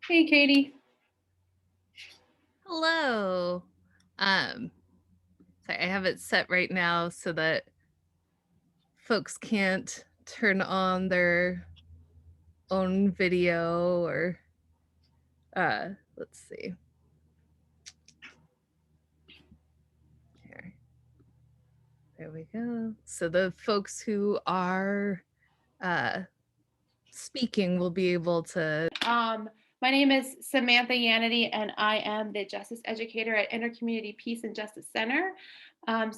Hey, Katie. Hello. Um, Sorry, I have it set right now so that folks can't turn on their own video or let's see. Here. There we go. So the folks who are uh speaking will be able to. My name is Samantha Yanity, and I am the Justice Educator at Intercommunity Peace and Justice Center.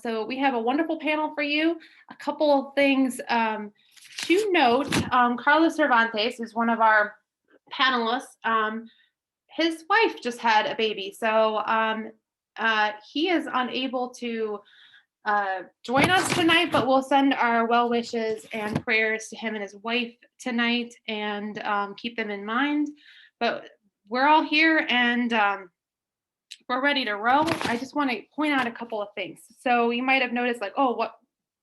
So we have a wonderful panel for you. A couple of things to note. Carlos Cervantes is one of our panelists. His wife just had a baby, so he is unable to join us tonight, but we'll send our well wishes and prayers to him and his wife tonight and keep them in mind. But we're all here and we're ready to roll. I just want to point out a couple of things. So you might have noticed, like, oh,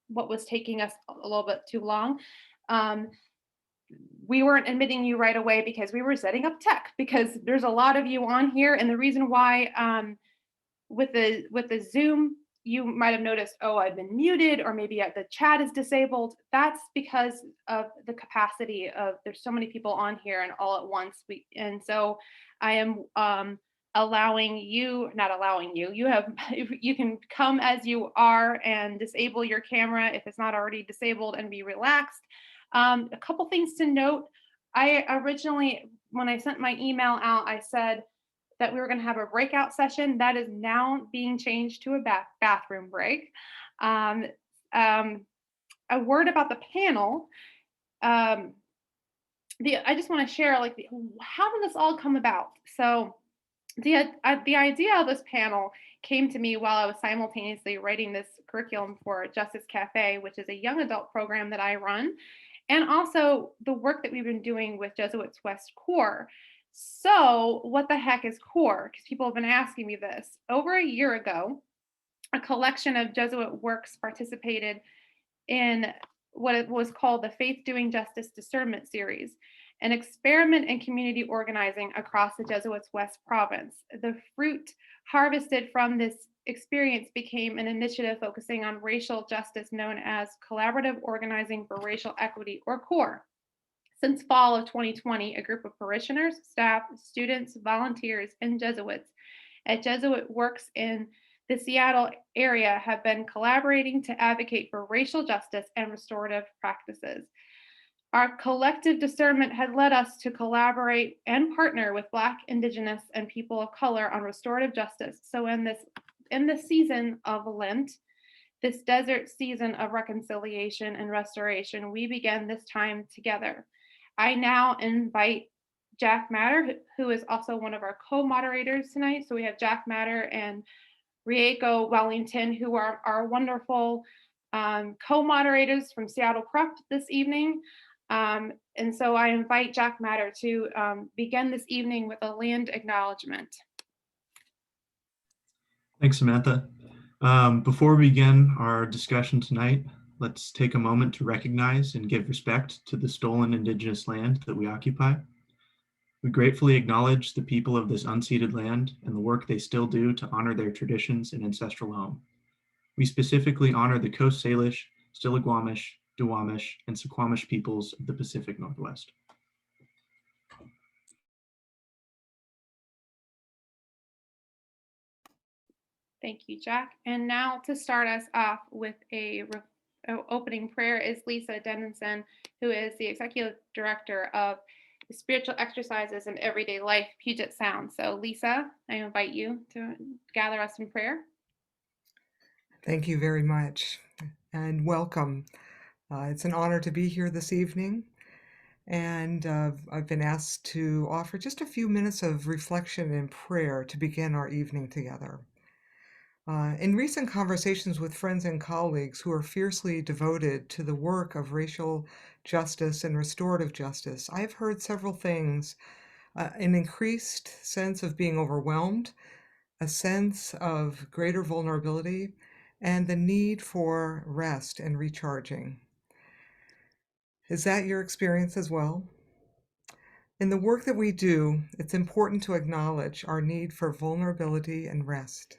what was taking us a little bit too long. Um, we weren't admitting you right away because we were setting up tech, because there's a lot of you on here, and the reason why with the Zoom, you might have noticed, oh, I've been muted, or maybe the chat is disabled. That's because of the capacity of there's so many people on here and all at once. And so I am allowing you, not allowing you. You can come as you are and disable your camera if it's not already disabled and be relaxed. A couple things to note. I originally, when I sent my email out, I said that we were going to have a breakout session. That is now being changed to a bathroom break. Um, um, a word about the panel. Um, I just want to share, like, how did this all come about? So the idea of this panel came to me while I was simultaneously writing this curriculum for Justice Cafe, which is a young adult program that I run, and also the work that we've been doing with Jesuits West Core. So, what the heck is CORE? Because people have been asking me this. Over a year ago, a collection of Jesuit works participated in what it was called the Faith Doing Justice Discernment Series, an experiment in community organizing across the Jesuits West Province. The fruit harvested from this experience became an initiative focusing on racial justice known as Collaborative Organizing for Racial Equity, or CORE. Since fall of 2020, a group of parishioners, staff, students, volunteers, and Jesuits at Jesuit Works in the Seattle area have been collaborating to advocate for racial justice and restorative practices. Our collective discernment had led us to collaborate and partner with Black, Indigenous, and people of color on restorative justice. So in this season of Lent, this desert season of reconciliation and restoration, we begin this time together. I now invite Jack Matter, who is also one of our co-moderators tonight. So we have Jack Matter and Rieko Wellington, who are our wonderful co-moderators from Seattle Prep this evening. And so I invite Jack Matter to begin this evening with a land acknowledgement. Thanks, Samantha. Before we begin our discussion tonight, let's take a moment to recognize and give respect to the stolen Indigenous land that we occupy. We gratefully acknowledge the people of this unceded land and the work they still do to honor their traditions and ancestral home. We specifically honor the Coast Salish, Stillaguamish, Duwamish, and Suquamish peoples of the Pacific Northwest. Thank you, Jack. And now to start us off with a opening prayer is Lisa Dennison, who is the Executive Director of the Spiritual Exercises in Everyday Life, Puget Sound. So Lisa, I invite you to gather us in prayer. Thank you very much, and welcome. It's an honor to be here this evening, and I've been asked to offer just a few minutes of reflection and prayer to begin our evening together. In recent conversations with friends and colleagues who are fiercely devoted to the work of racial justice and restorative justice, I've heard several things: an increased sense of being overwhelmed, a sense of greater vulnerability, and the need for rest and recharging. Is that your experience as well? In the work that we do, it's important to acknowledge our need for vulnerability and rest.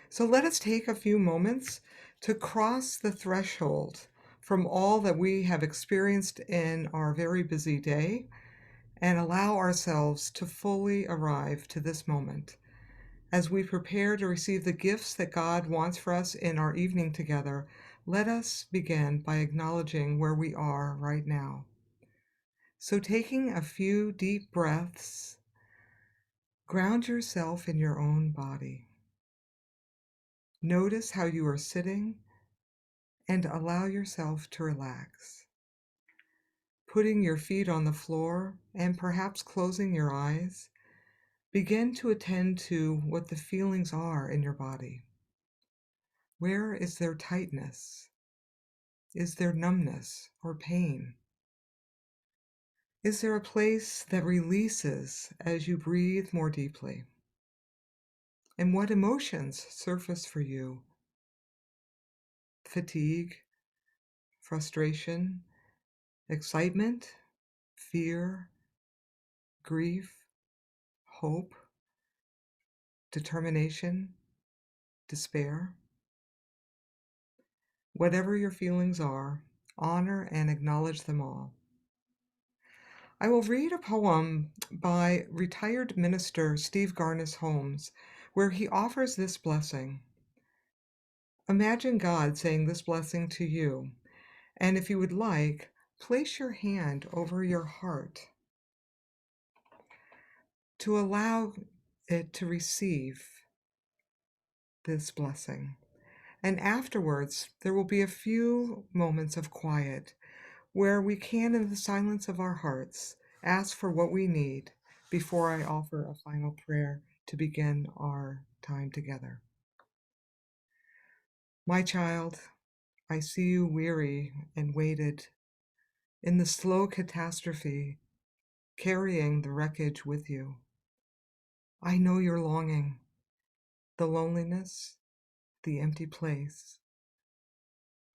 So let us take a few moments to cross the threshold from all that we have experienced in our very busy day and allow ourselves to fully arrive to this moment. As we prepare to receive the gifts that God wants for us in our evening together, let us begin by acknowledging where we are right now. So, taking a few deep breaths, ground yourself in your own body. Notice how you are sitting and allow yourself to relax. Putting your feet on the floor and perhaps closing your eyes, begin to attend to what the feelings are in your body. Where is there tightness? Is there numbness or pain? Is there a place that releases as you breathe more deeply? And what emotions surface for you? Fatigue, frustration, excitement, fear, grief, hope, determination, despair? Whatever your feelings are, honor and acknowledge them all. I will read a poem by retired minister Steve Garnis Holmes, where he offers this blessing. Imagine God saying this blessing to you, and if you would like, place your hand over your heart to allow it to receive this blessing. And afterwards, there will be a few moments of quiet where we can, in the silence of our hearts, ask for what we need before I offer a final prayer to begin our time together. My child, I see you weary and weighted in the slow catastrophe, carrying the wreckage with you. I know your longing, the loneliness, the empty place.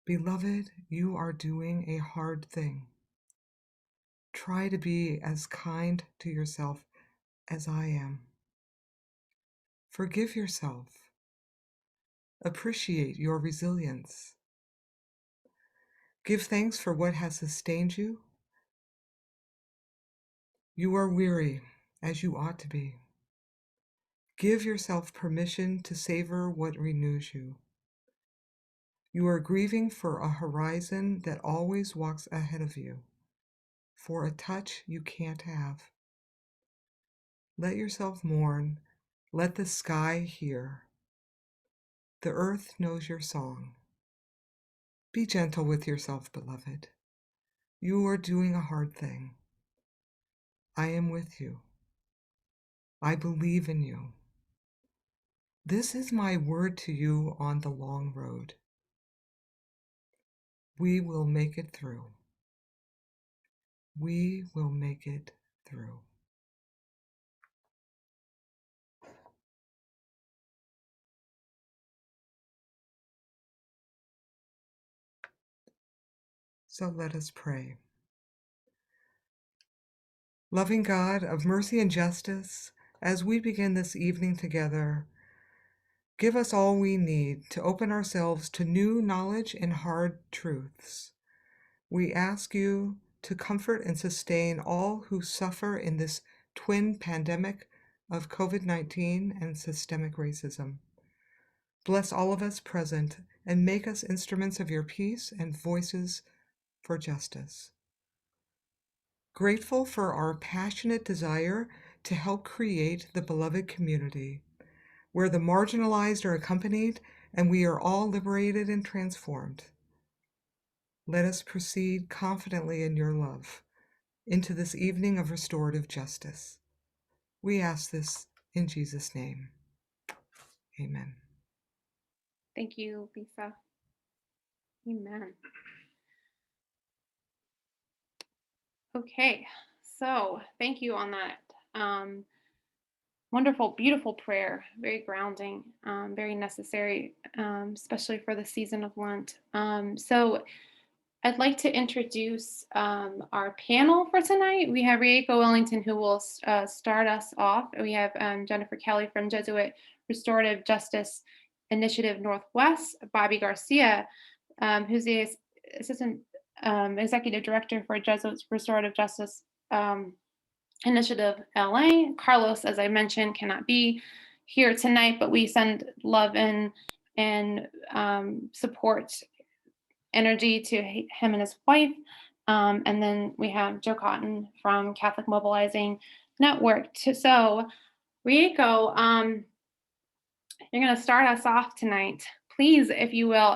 Beloved, you are doing a hard thing. Try to be as kind to yourself as I am. Forgive yourself. Appreciate your resilience. Give thanks for what has sustained you. You are weary, as you ought to be. Give yourself permission to savor what renews you. You are grieving for a horizon that always walks ahead of you, for a touch you can't have. Let yourself mourn. Let the sky hear. The earth knows your song. Be gentle with yourself, beloved. You are doing a hard thing. I am with you. I believe in you. This is my word to you on the long road. We will make it through. We will make it through. So let us pray. Loving God of mercy and justice, as we begin this evening together, give us all we need to open ourselves to new knowledge and hard truths. We ask you to comfort and sustain all who suffer in this twin pandemic of COVID-19 and systemic racism. Bless all of us present and make us instruments of your peace and voices for justice. Grateful for our passionate desire to help create the beloved community, where the marginalized are accompanied and we are all liberated and transformed. Let us proceed confidently in your love into this evening of restorative justice. We ask this in Jesus' name. Amen. Thank you, Lisa. Amen. Okay, so thank you on that wonderful, beautiful prayer. Very grounding, very necessary, especially for the season of Lent. So I'd like to introduce our panel for tonight. We have Rieko Wellington, who will start us off. We have Jennifer Kelly from Jesuit Restorative Justice Initiative Northwest, Bobby Garcia, who's the Assistant Executive Director for Jesuit Restorative Justice Initiative LA. Carlos, as I mentioned, cannot be here tonight, but we send love and support energy to him and his wife. And then we have Joe Cotton from Catholic Mobilizing Network. So, Rieko, you're going to start us off tonight. Please, if you will,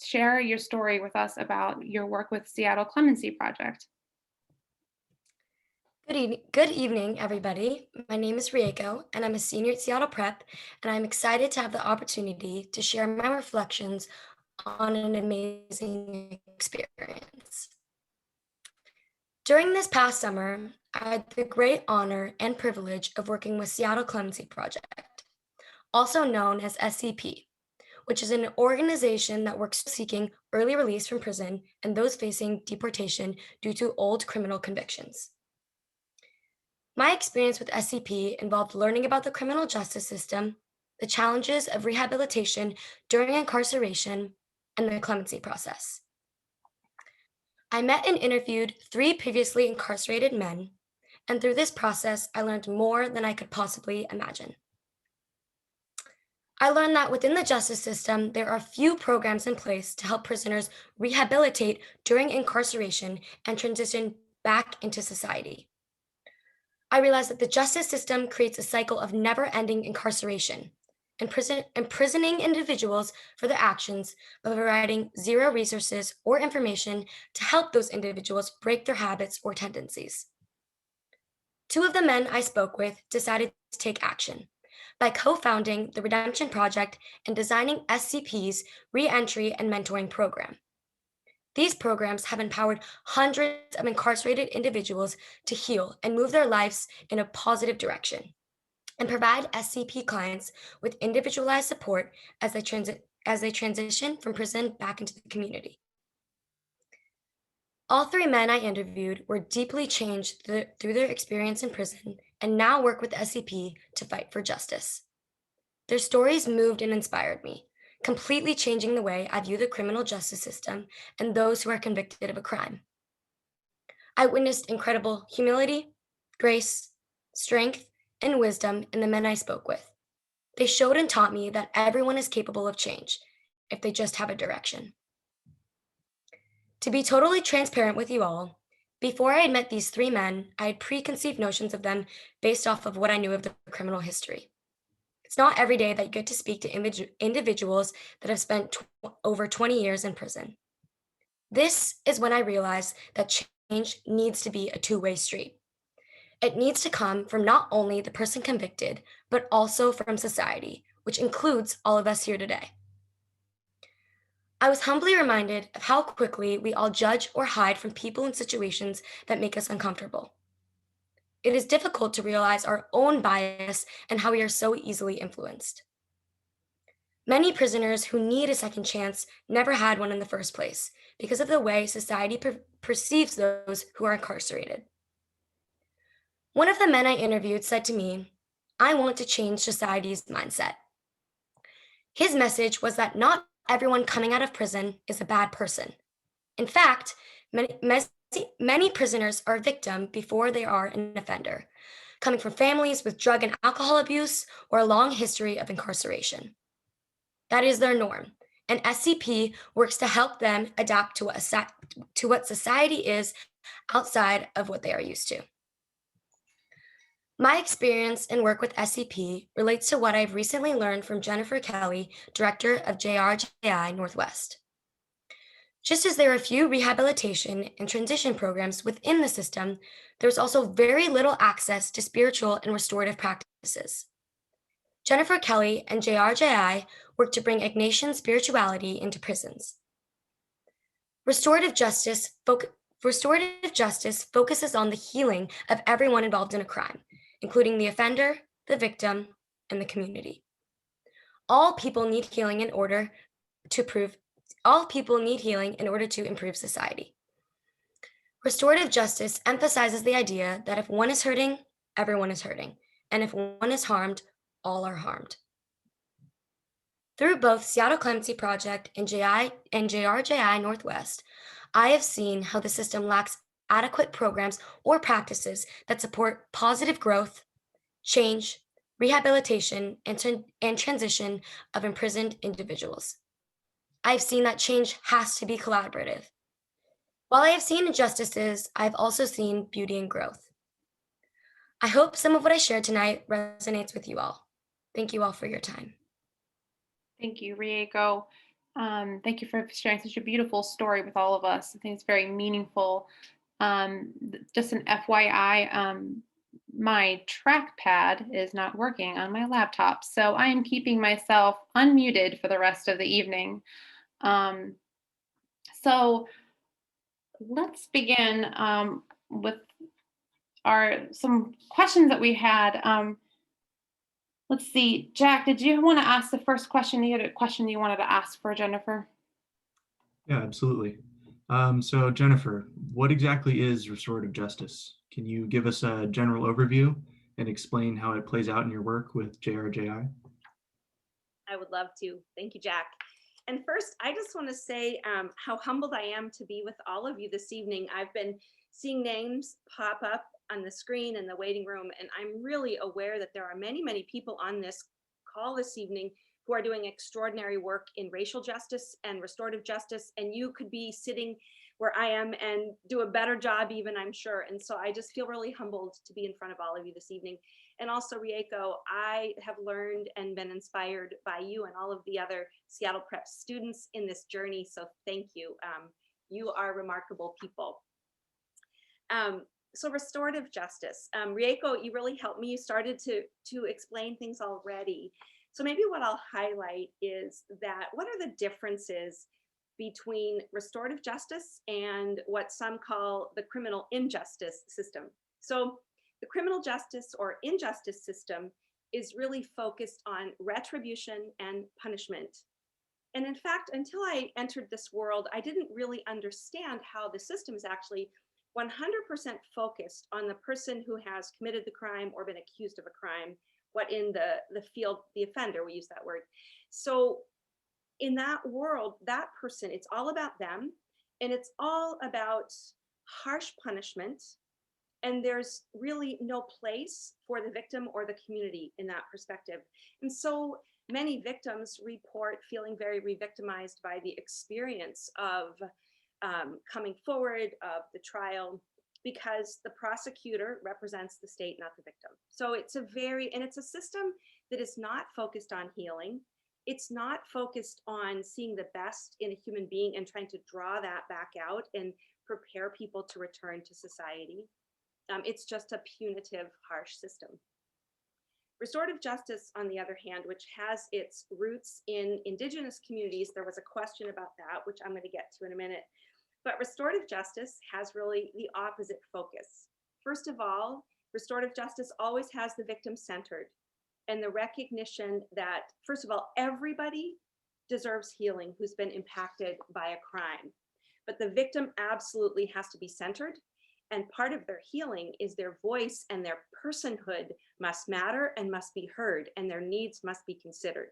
share your story with us about your work with Seattle Clemency Project. Good evening, everybody. My name is Rieko, and I'm a senior at Seattle Prep, and I'm excited to have the opportunity to share my reflections on an amazing experience. During this past summer, I had the great honor and privilege of working with Seattle Clemency Project, also known as SCP, which is an organization that works seeking early release from prison and those facing deportation due to old criminal convictions. My experience with SCP involved learning about the criminal justice system, the challenges of rehabilitation during incarceration, and the clemency process. I met and interviewed 3 previously incarcerated men, and through this process, I learned more than I could possibly imagine. I learned that within the justice system, there are few programs in place to help prisoners rehabilitate during incarceration and transition back into society. I realized that the justice system creates a cycle of never-ending incarceration, imprisoning individuals for their actions, but providing zero resources or information to help those individuals break their habits or tendencies. 2 of the men I spoke with decided to take action by co-founding the Redemption Project and designing SCP's re-entry and mentoring program. These programs have empowered hundreds of incarcerated individuals to heal and move their lives in a positive direction, and provide SCP clients with individualized support as they transition from prison back into the community. All 3 men I interviewed were deeply changed through their experience in prison and now work with SCP to fight for justice. Their stories moved and inspired me, completely changing the way I view the criminal justice system and those who are convicted of a crime. I witnessed incredible humility, grace, strength, and wisdom in the men I spoke with. They showed and taught me that everyone is capable of change if they just have a direction. To be totally transparent with you all, before I had met these 3 men, I had preconceived notions of them based off of what I knew of their criminal history. It's not every day that you get to speak to individuals that have spent over 20 years in prison. This is when I realized that change needs to be a two-way street. It needs to come from not only the person convicted, but also from society, which includes all of us here today. I was humbly reminded of how quickly we all judge or hide from people and situations that make us uncomfortable. It is difficult to realize our own bias and how we are so easily influenced. Many prisoners who need a second chance never had one in the first place because of the way society perceives those who are incarcerated. One of the men I interviewed said to me, "I want to change society's mindset." His message was that not everyone coming out of prison is a bad person. In fact, many prisoners are a victim before they are an offender, coming from families with drug and alcohol abuse or a long history of incarceration. That is their norm, and SCP works to help them adapt to what society is outside of what they are used to. My experience and work with SCP relates to what I've recently learned from Jennifer Kelly, director of JRJI Northwest. Just as there are few rehabilitation and transition programs within the system, there's also very little access to spiritual and restorative practices. Jennifer Kelly and JRJI work to bring Ignatian spirituality into prisons. Restorative justice focuses on the healing of everyone involved in a crime, including the offender, the victim, and the community. All people need healing in order to all people need healing in order to improve society. Restorative justice emphasizes the idea that if one is hurting, everyone is hurting, and if one is harmed, all are harmed. Through both Seattle Clemency Project and JRJI Northwest, I have seen how the system lacks adequate programs or practices that support positive growth, change, rehabilitation, and transition of imprisoned individuals. I've seen that change has to be collaborative. While I have seen injustices, I've also seen beauty and growth. I hope some of what I shared tonight resonates with you all. Thank you all for your time. Thank you, Rieko. Thank you for sharing such a beautiful story with all of us. I think it's very meaningful. Just an FYI, my trackpad is not working on my laptop, so I am keeping myself unmuted for the rest of the evening. So let's begin with some questions that we had. Let's see, Jack, did you want to ask the first question? You had a question you wanted to ask for Jennifer? Yeah, absolutely. So Jennifer, what exactly is restorative justice? Can you give us a general overview and explain how it plays out in your work with JRJI? I would love to. Thank you, Jack. And first, I just want to say how humbled I am to be with all of you this evening. I've been seeing names pop up on the screen in the waiting room, and I'm really aware that there are many, many people on this call this evening who are doing extraordinary work in racial justice and restorative justice, and you could be sitting where I am and do a better job even, I'm sure. And so I just feel really humbled to be in front of all of you this evening. And also, Rieko, I have learned and been inspired by you and all of the other Seattle Prep students in this journey, so thank you. You are remarkable people. So restorative justice. Rieko, you really helped me. You started to explain things already. So maybe what I'll highlight is that what are the differences between restorative justice and what some call the criminal injustice system. So the criminal justice or injustice system is really focused on retribution and punishment. And in fact, until I entered this world, I didn't really understand how the system is actually 100% focused on the person who has committed the crime or been accused of a crime, what in the field, the offender, we use that word. So in that world, that person, it's all about them, and it's all about harsh punishment, and there's really no place for the victim or the community in that perspective. And so many victims report feeling very re-victimized by the experience of coming forward, of the trial, because the prosecutor represents the state, not the victim. So it's a system that is not focused on healing. It's not focused on seeing the best in a human being and trying to draw that back out and prepare people to return to society. It's just a punitive, harsh system. Restorative justice, on the other hand, which has its roots in Indigenous communities, there was a question about that, which I'm going to get to in a minute. But restorative justice has really the opposite focus. First of all, restorative justice always has the victim centered, and the recognition that, first of all, everybody deserves healing who's been impacted by a crime. But the victim absolutely has to be centered. And part of their healing is their voice, and their personhood must matter and must be heard, and their needs must be considered.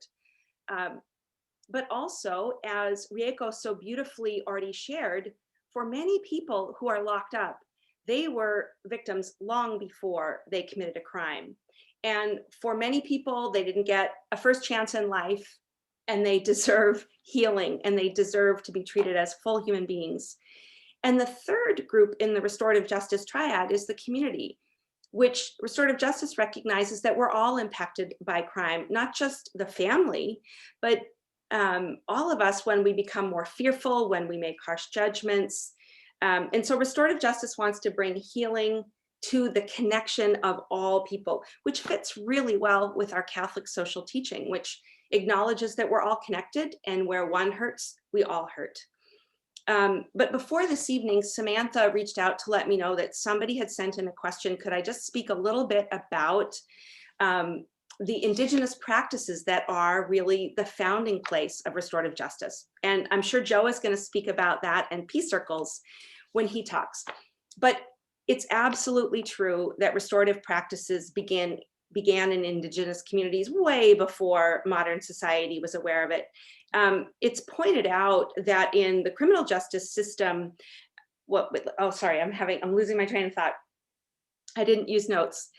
But also, as Rieko so beautifully already shared, for many people who are locked up, they were victims long before they committed a crime. And for many people, they didn't get a first chance in life, and they deserve healing, and they deserve to be treated as full human beings. And the third group in the restorative justice triad is the community, which restorative justice recognizes that we're all impacted by crime, not just the family, but all of us when we become more fearful, when we make harsh judgments. And so restorative justice wants to bring healing to the connection of all people, which fits really well with our Catholic social teaching, which acknowledges that we're all connected, and where one hurts, we all hurt. But before this evening, Samantha reached out to let me know that somebody had sent in a question. Could I just speak a little bit about the indigenous practices that are really the founding place of restorative justice. And I'm sure Joe is going to speak about that and peace circles when he talks. But it's absolutely true that restorative practices began in indigenous communities way before modern society was aware of it. It's pointed out that in the criminal justice system, I'm losing my train of thought. I didn't use notes.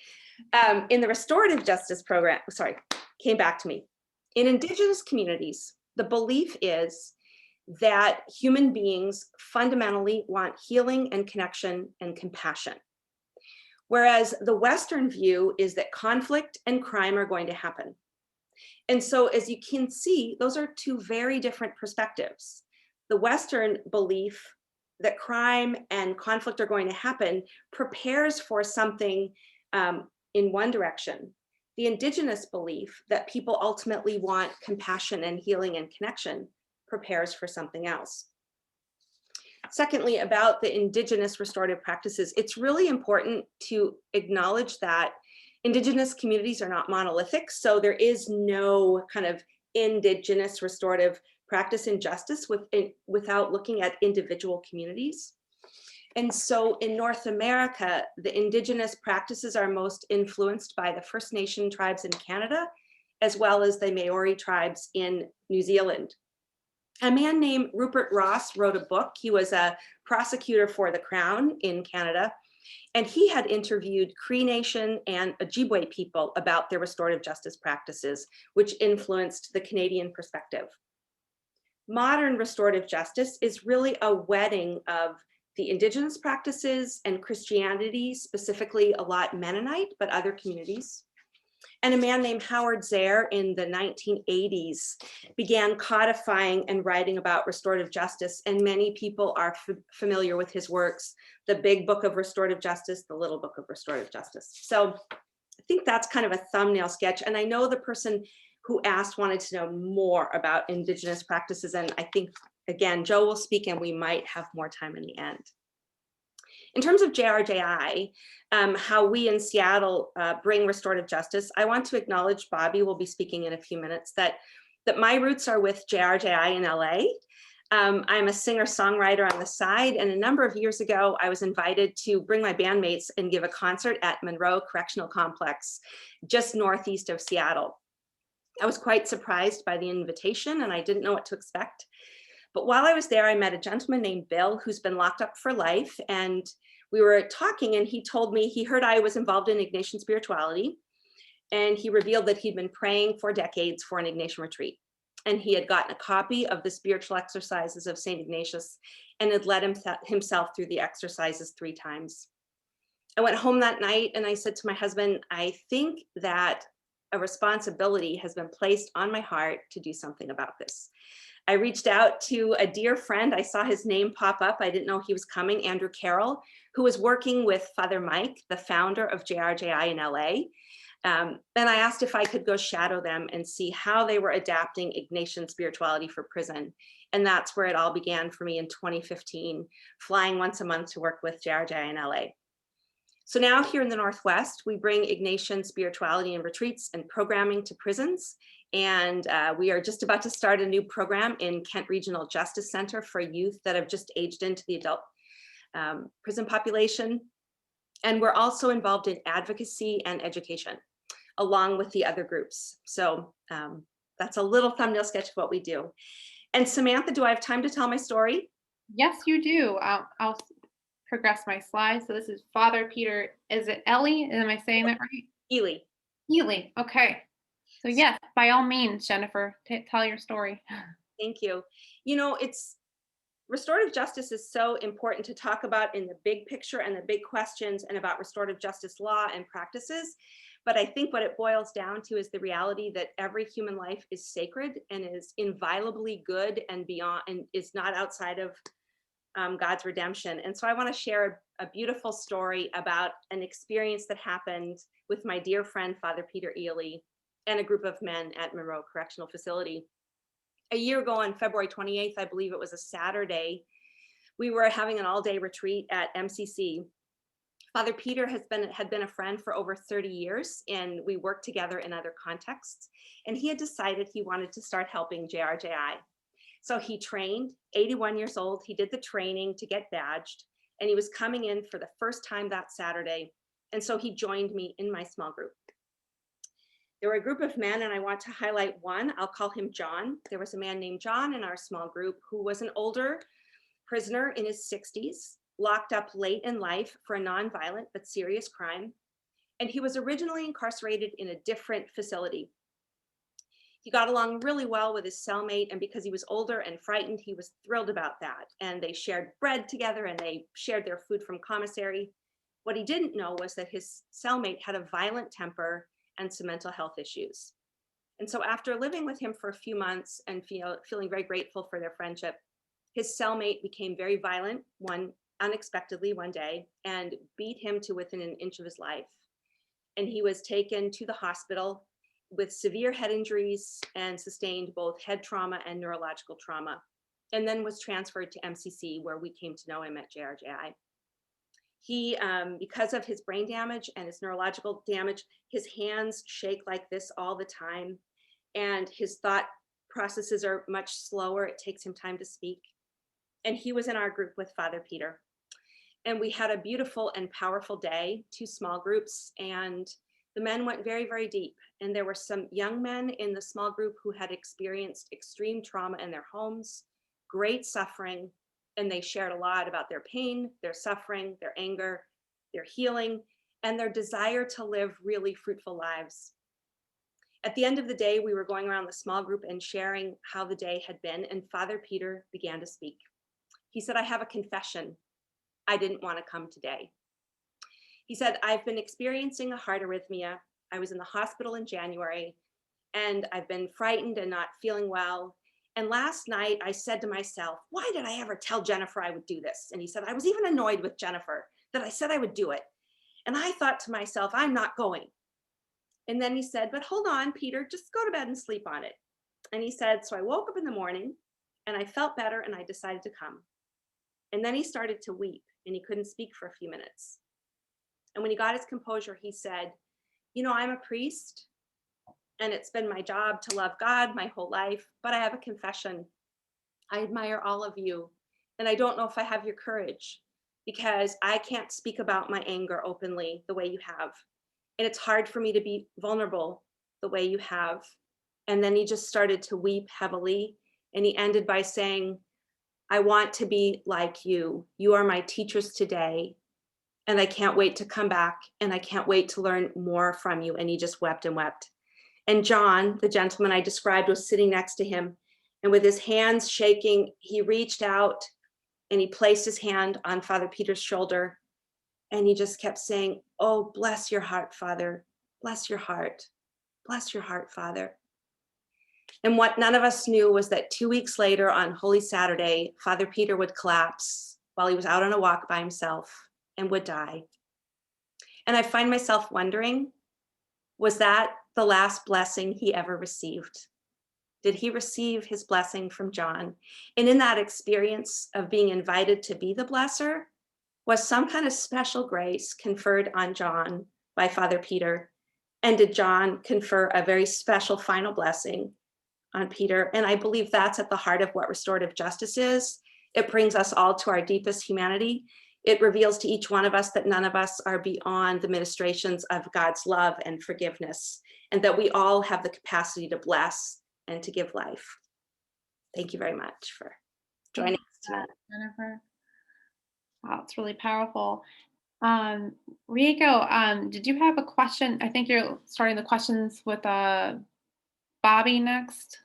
In the restorative justice program, came back to me. In indigenous communities, the belief is that human beings fundamentally want healing and connection and compassion. Whereas the Western view is that conflict and crime are going to happen. And so as you can see, those are two very different perspectives. The Western belief that crime and conflict are going to happen prepares for something in one direction. The indigenous belief that people ultimately want compassion and healing and connection prepares for something else. Secondly, about the indigenous restorative practices, it's really important to acknowledge that indigenous communities are not monolithic. So there is no kind of indigenous restorative practice in justice without looking at individual communities. And so in North America, the indigenous practices are most influenced by the First Nation tribes in Canada, as well as the Maori tribes in New Zealand. A man named Rupert Ross wrote a book. He was a prosecutor for the Crown in Canada, and he had interviewed Cree Nation and Ojibwe people about their restorative justice practices, which influenced the Canadian perspective. Modern restorative justice is really a wedding of the indigenous practices and Christianity, specifically a lot Mennonite, but other communities. And a man named Howard Zehr in the 1980s began codifying and writing about restorative justice. And many people are familiar with his works, the Big Book of Restorative Justice, the Little Book of Restorative Justice. So I think that's kind of a thumbnail sketch. And I know the person who asked wanted to know more about indigenous practices. And I think, again, Joe will speak and we might have more time in the end. In terms of JRJI, how we in Seattle bring restorative justice, I want to acknowledge, Bobby will be speaking in a few minutes, that my roots are with JRJI in LA. I'm a singer-songwriter on the side, and a number of years ago, I was invited to bring my bandmates and give a concert at Monroe Correctional Complex, just northeast of Seattle. I was quite surprised by the invitation, and I didn't know what to expect. But while I was there, I met a gentleman named Bill who's been locked up for life. And we were talking and he told me he heard I was involved in Ignatian spirituality. And he revealed that he'd been praying for decades for an Ignatian retreat. And he had gotten a copy of the spiritual exercises of St. Ignatius and had led himself through the exercises 3 times. I went home that night and I said to my husband, I think that a responsibility has been placed on my heart to do something about this. I reached out to a dear friend. I saw his name pop up. I didn't know he was coming, Andrew Carroll, who was working with Father Mike, the founder of JRJI in LA. And I asked if I could go shadow them and see how they were adapting Ignatian spirituality for prison. And that's where it all began for me in 2015, flying once a month to work with JRJI in LA. So now here in the Northwest, we bring Ignatian spirituality and retreats and programming to prisons. And we are just about to start a new program in Kent Regional Justice Center for youth that have just aged into the adult prison population. And we're also involved in advocacy and education, along with the other groups. So that's a little thumbnail sketch of what we do. And Samantha, do I have time to tell my story? Yes, you do. I'll progress my slides. So this is Father Peter, is it Ellie? Am I saying that right? Ely. Ely, okay. So yes, by all means, Jennifer, tell your story. Thank you. You know, restorative justice is so important to talk about in the big picture and the big questions and about restorative justice law and practices. But I think what it boils down to is the reality that every human life is sacred and is inviolably good and beyond, and is not outside of God's redemption. And so I want to share a beautiful story about an experience that happened with my dear friend, Father Peter Ely, and a group of men at Monroe Correctional Facility. A year ago on February 28th, I believe it was a Saturday, we were having an all-day retreat at MCC Father Peter had been a friend for over 30 years, and we worked together in other contexts. And he had decided he wanted to start helping JRJI. So he trained, 81 years old. He did the training to get badged, and he was coming in for the first time that Saturday. And so he joined me in my small group. There were a group of men, and I want to highlight one. I'll call him John. There was a man named John in our small group who was an older prisoner in his 60s, locked up late in life for a nonviolent but serious crime. And he was originally incarcerated in a different facility. He got along really well with his cellmate, and because he was older and frightened, he was thrilled about that. And they shared bread together, and they shared their food from commissary. What he didn't know was that his cellmate had a violent temper and some mental health issues. And so after living with him for a few months and feeling very grateful for their friendship, his cellmate became very violent unexpectedly one day and beat him to within an inch of his life. And he was taken to the hospital with severe head injuries and sustained both head trauma and neurological trauma, and then was transferred to MCC, where we came to know him at JRJI. He, because of his brain damage and his neurological damage, his hands shake like this all the time, and his thought processes are much slower. It takes him time to speak. And he was in our group with Father Peter. And we had a beautiful and powerful day, 2 small groups, and the men went very, very deep. And there were some young men in the small group who had experienced extreme trauma in their homes, great suffering, and they shared a lot about their pain, their suffering, their anger, their healing, and their desire to live really fruitful lives. At the end of the day, we were going around the small group and sharing how the day had been, and Father Peter began to speak. He said, "I have a confession. I didn't want to come today." He said, "I've been experiencing a heart arrhythmia. I was in the hospital in January, and I've been frightened and not feeling well. And last night I said to myself, why did I ever tell Jennifer I would do this?" And he said, "I was even annoyed with Jennifer that I said I would do it. And I thought to myself, I'm not going." And then he said, "But hold on, Peter, just go to bed and sleep on it." And he said, "So I woke up in the morning and I felt better and I decided to come." And then he started to weep and he couldn't speak for a few minutes. And when he got his composure, he said, "You know, I'm a priest and it's been my job to love God my whole life, but I have a confession. I admire all of you, and I don't know if I have your courage because I can't speak about my anger openly the way you have. And it's hard for me to be vulnerable the way you have." And then he just started to weep heavily. And he ended by saying, "I want to be like you. You are my teachers today. And I can't wait to come back. And I can't wait to learn more from you." And he just wept and wept. And John, the gentleman I described, was sitting next to him. And with his hands shaking, he reached out and he placed his hand on Father Peter's shoulder. And he just kept saying, "Oh, bless your heart, Father. Bless your heart. Bless your heart, Father." And what none of us knew was that 2 weeks later on Holy Saturday, Father Peter would collapse while he was out on a walk by himself and would die. And I find myself wondering, was that the last blessing he ever received? Did he receive his blessing from John? And in that experience of being invited to be the blesser, was some kind of special grace conferred on John by Father Peter? And did John confer a very special final blessing on Peter? And I believe that's at the heart of what restorative justice is. It brings us all to our deepest humanity. It reveals to each one of us that none of us are beyond the ministrations of God's love and forgiveness, and that we all have the capacity to bless and to give life. Thank you very much for joining us tonight. Jennifer. Wow, it's really powerful. Rieko, did you have a question? I think you're starting the questions with Bobby next.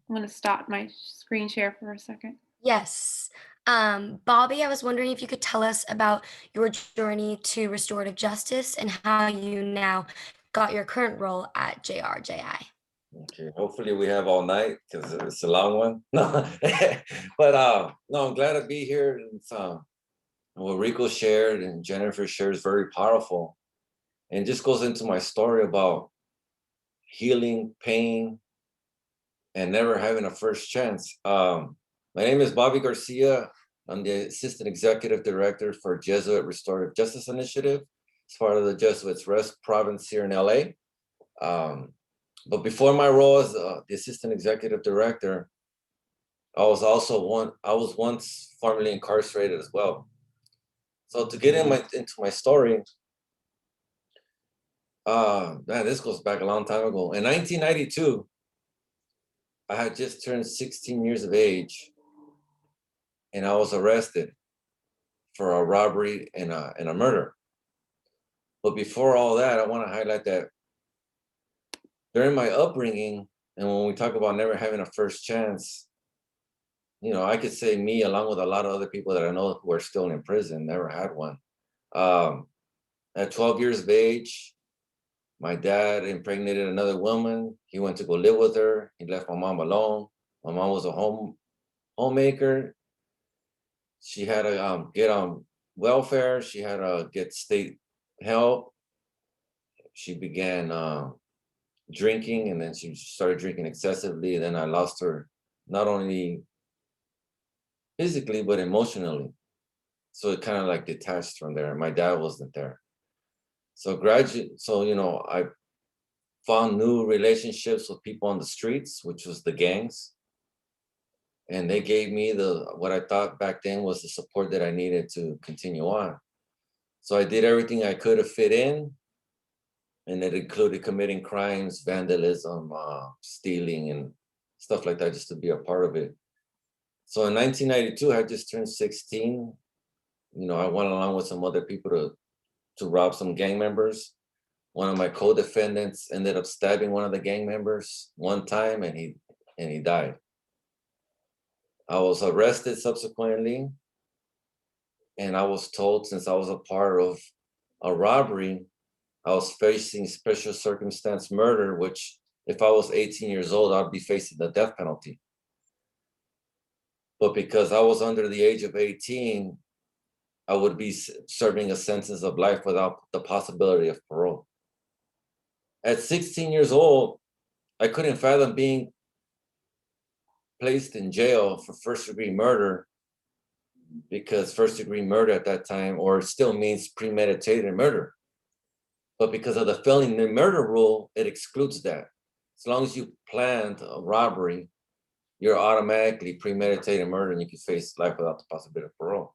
I'm going to stop my screen share for a second. Yes. Bobby, I was wondering if you could tell us about your journey to restorative justice and how you now got your current role at JRJI. Okay, hopefully we have all night because it's a long one. No, but no, I'm glad to be here. It's, what Rico shared and Jennifer shared is very powerful, and just goes into my story about healing, pain, and never having a first chance. My name is Bobby Garcia. I'm the Assistant Executive Director for Jesuit Restorative Justice Initiative. It's part of the Jesuits Rest Province here in LA. But before my role as the Assistant Executive Director, I was once formerly incarcerated as well. So to get into my story, man, this goes back a long time ago. In 1992, I had just turned 16 years of age, and I was arrested for a robbery and a murder. But before all that, I want to highlight that during my upbringing, and when we talk about never having a first chance, you know, I could say me, along with a lot of other people that I know who are still in prison, never had one. At 12 years of age, my dad impregnated another woman. He went to go live with her. He left my mom alone. My mom was a homemaker. She had to get on welfare. She had to get state help. She began drinking, and then she started drinking excessively. And then I lost her, not only physically, but emotionally. So it kind of like detached from there. My dad wasn't there. So you know, I found new relationships with people on the streets, which was the gangs. And they gave me what I thought back then was the support that I needed to continue on. So I did everything I could to fit in. And it included committing crimes, vandalism, stealing, and stuff like that, just to be a part of it. So in 1992, I just turned 16. You know, I went along with some other people to rob some gang members. One of my co-defendants ended up stabbing one of the gang members one time, and he died. I was arrested subsequently, and I was told, since I was a part of a robbery, I was facing special circumstance murder, which if I was 18 years old, I'd be facing the death penalty. But because I was under the age of 18, I would be serving a sentence of life without the possibility of parole. At 16 years old, I couldn't fathom being placed in jail for first-degree murder, because first-degree murder at that time, or still means premeditated murder. But because of the felony murder rule, it excludes that. As long as you planned a robbery, you're automatically premeditated murder, and you can face life without the possibility of parole.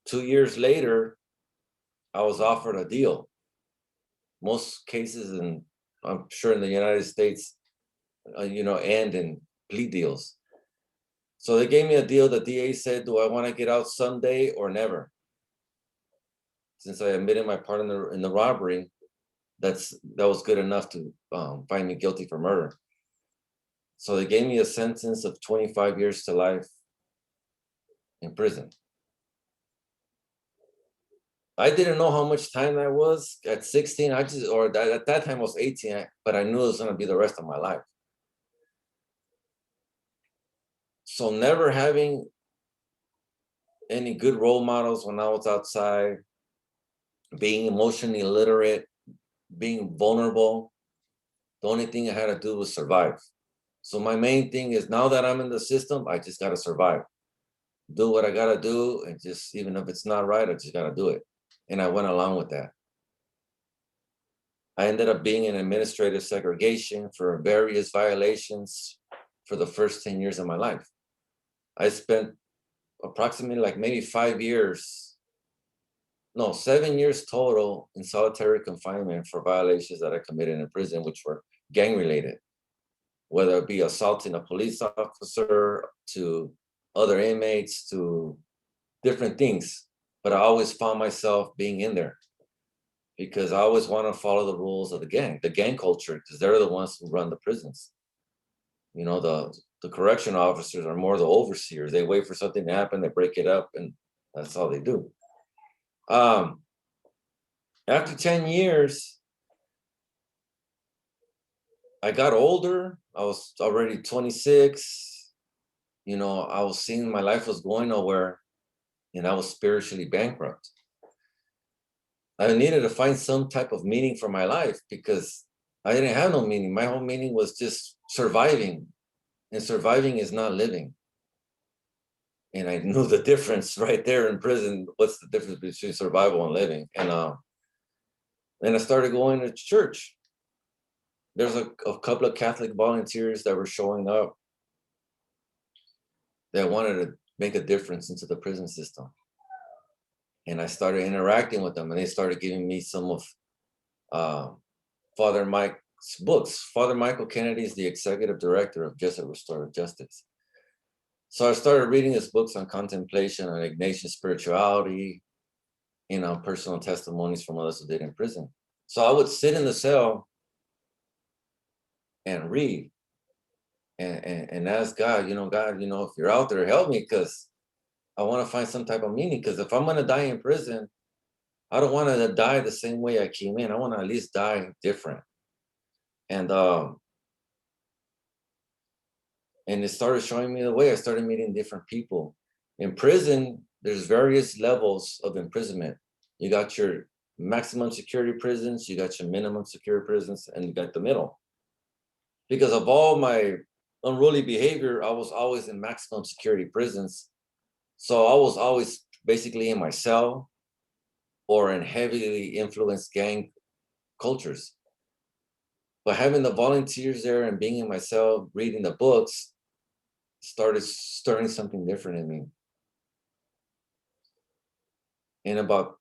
2 years later, I was offered a deal. Most cases, and I'm sure in the United States, you know, end in plea deals. So they gave me a deal. The DA said, do I want to get out someday or never? Since I admitted my part in the robbery, that was good enough to find me guilty for murder. So they gave me a sentence of 25 years to life in prison. I didn't know how much time that was at 16. At that time I was 18, but I knew it was going to be the rest of my life. So never having any good role models when I was outside, being emotionally illiterate, being vulnerable, the only thing I had to do was survive. So my main thing is, now that I'm in the system, I just got to survive. Do what I got to do, and just, even if it's not right, I just got to do it. And I went along with that. I ended up being in administrative segregation for various violations for the first 10 years of my life. I spent approximately like maybe 7 years total in solitary confinement for violations that I committed in prison, which were gang related, whether it be assaulting a police officer, to other inmates, to different things. But I always found myself being in there because I always want to follow the rules of the gang culture, because they're the ones who run the prisons. You know, the correction officers are more the overseers. They wait for something to happen, they break it up, and that's all they do. After 10 years, I got older. I was already 26. You know, I was seeing my life was going nowhere, and I was spiritually bankrupt. I needed to find some type of meaning for my life, because I didn't have no meaning. My whole meaning was just surviving, and surviving is not living. And I knew the difference right there in prison. What's the difference between survival and living? And I started going to church. There's a couple of Catholic volunteers that were showing up that wanted to make a difference into the prison system. And I started interacting with them, and they started giving me some of Father Mike's books. Father Michael Kennedy is the executive director of Jesuit Restorative Justice. So I started reading his books on contemplation, on Ignatian spirituality, personal testimonies from others who did in prison. So I would sit in the cell and read and ask God, God, if you're out there, help me, because I want to find some type of meaning. Because if I'm going to die in prison, I don't want to die the same way I came in. I want to at least die different. And it started showing me the way. I started meeting different people. In prison, there's various levels of imprisonment. You got your maximum security prisons, you got your minimum security prisons, and you got the middle. Because of all my unruly behavior, I was always in maximum security prisons. So I was always basically in my cell or in heavily influenced gang cultures. But having the volunteers there and being in my cell, reading the books, started stirring something different in me. And about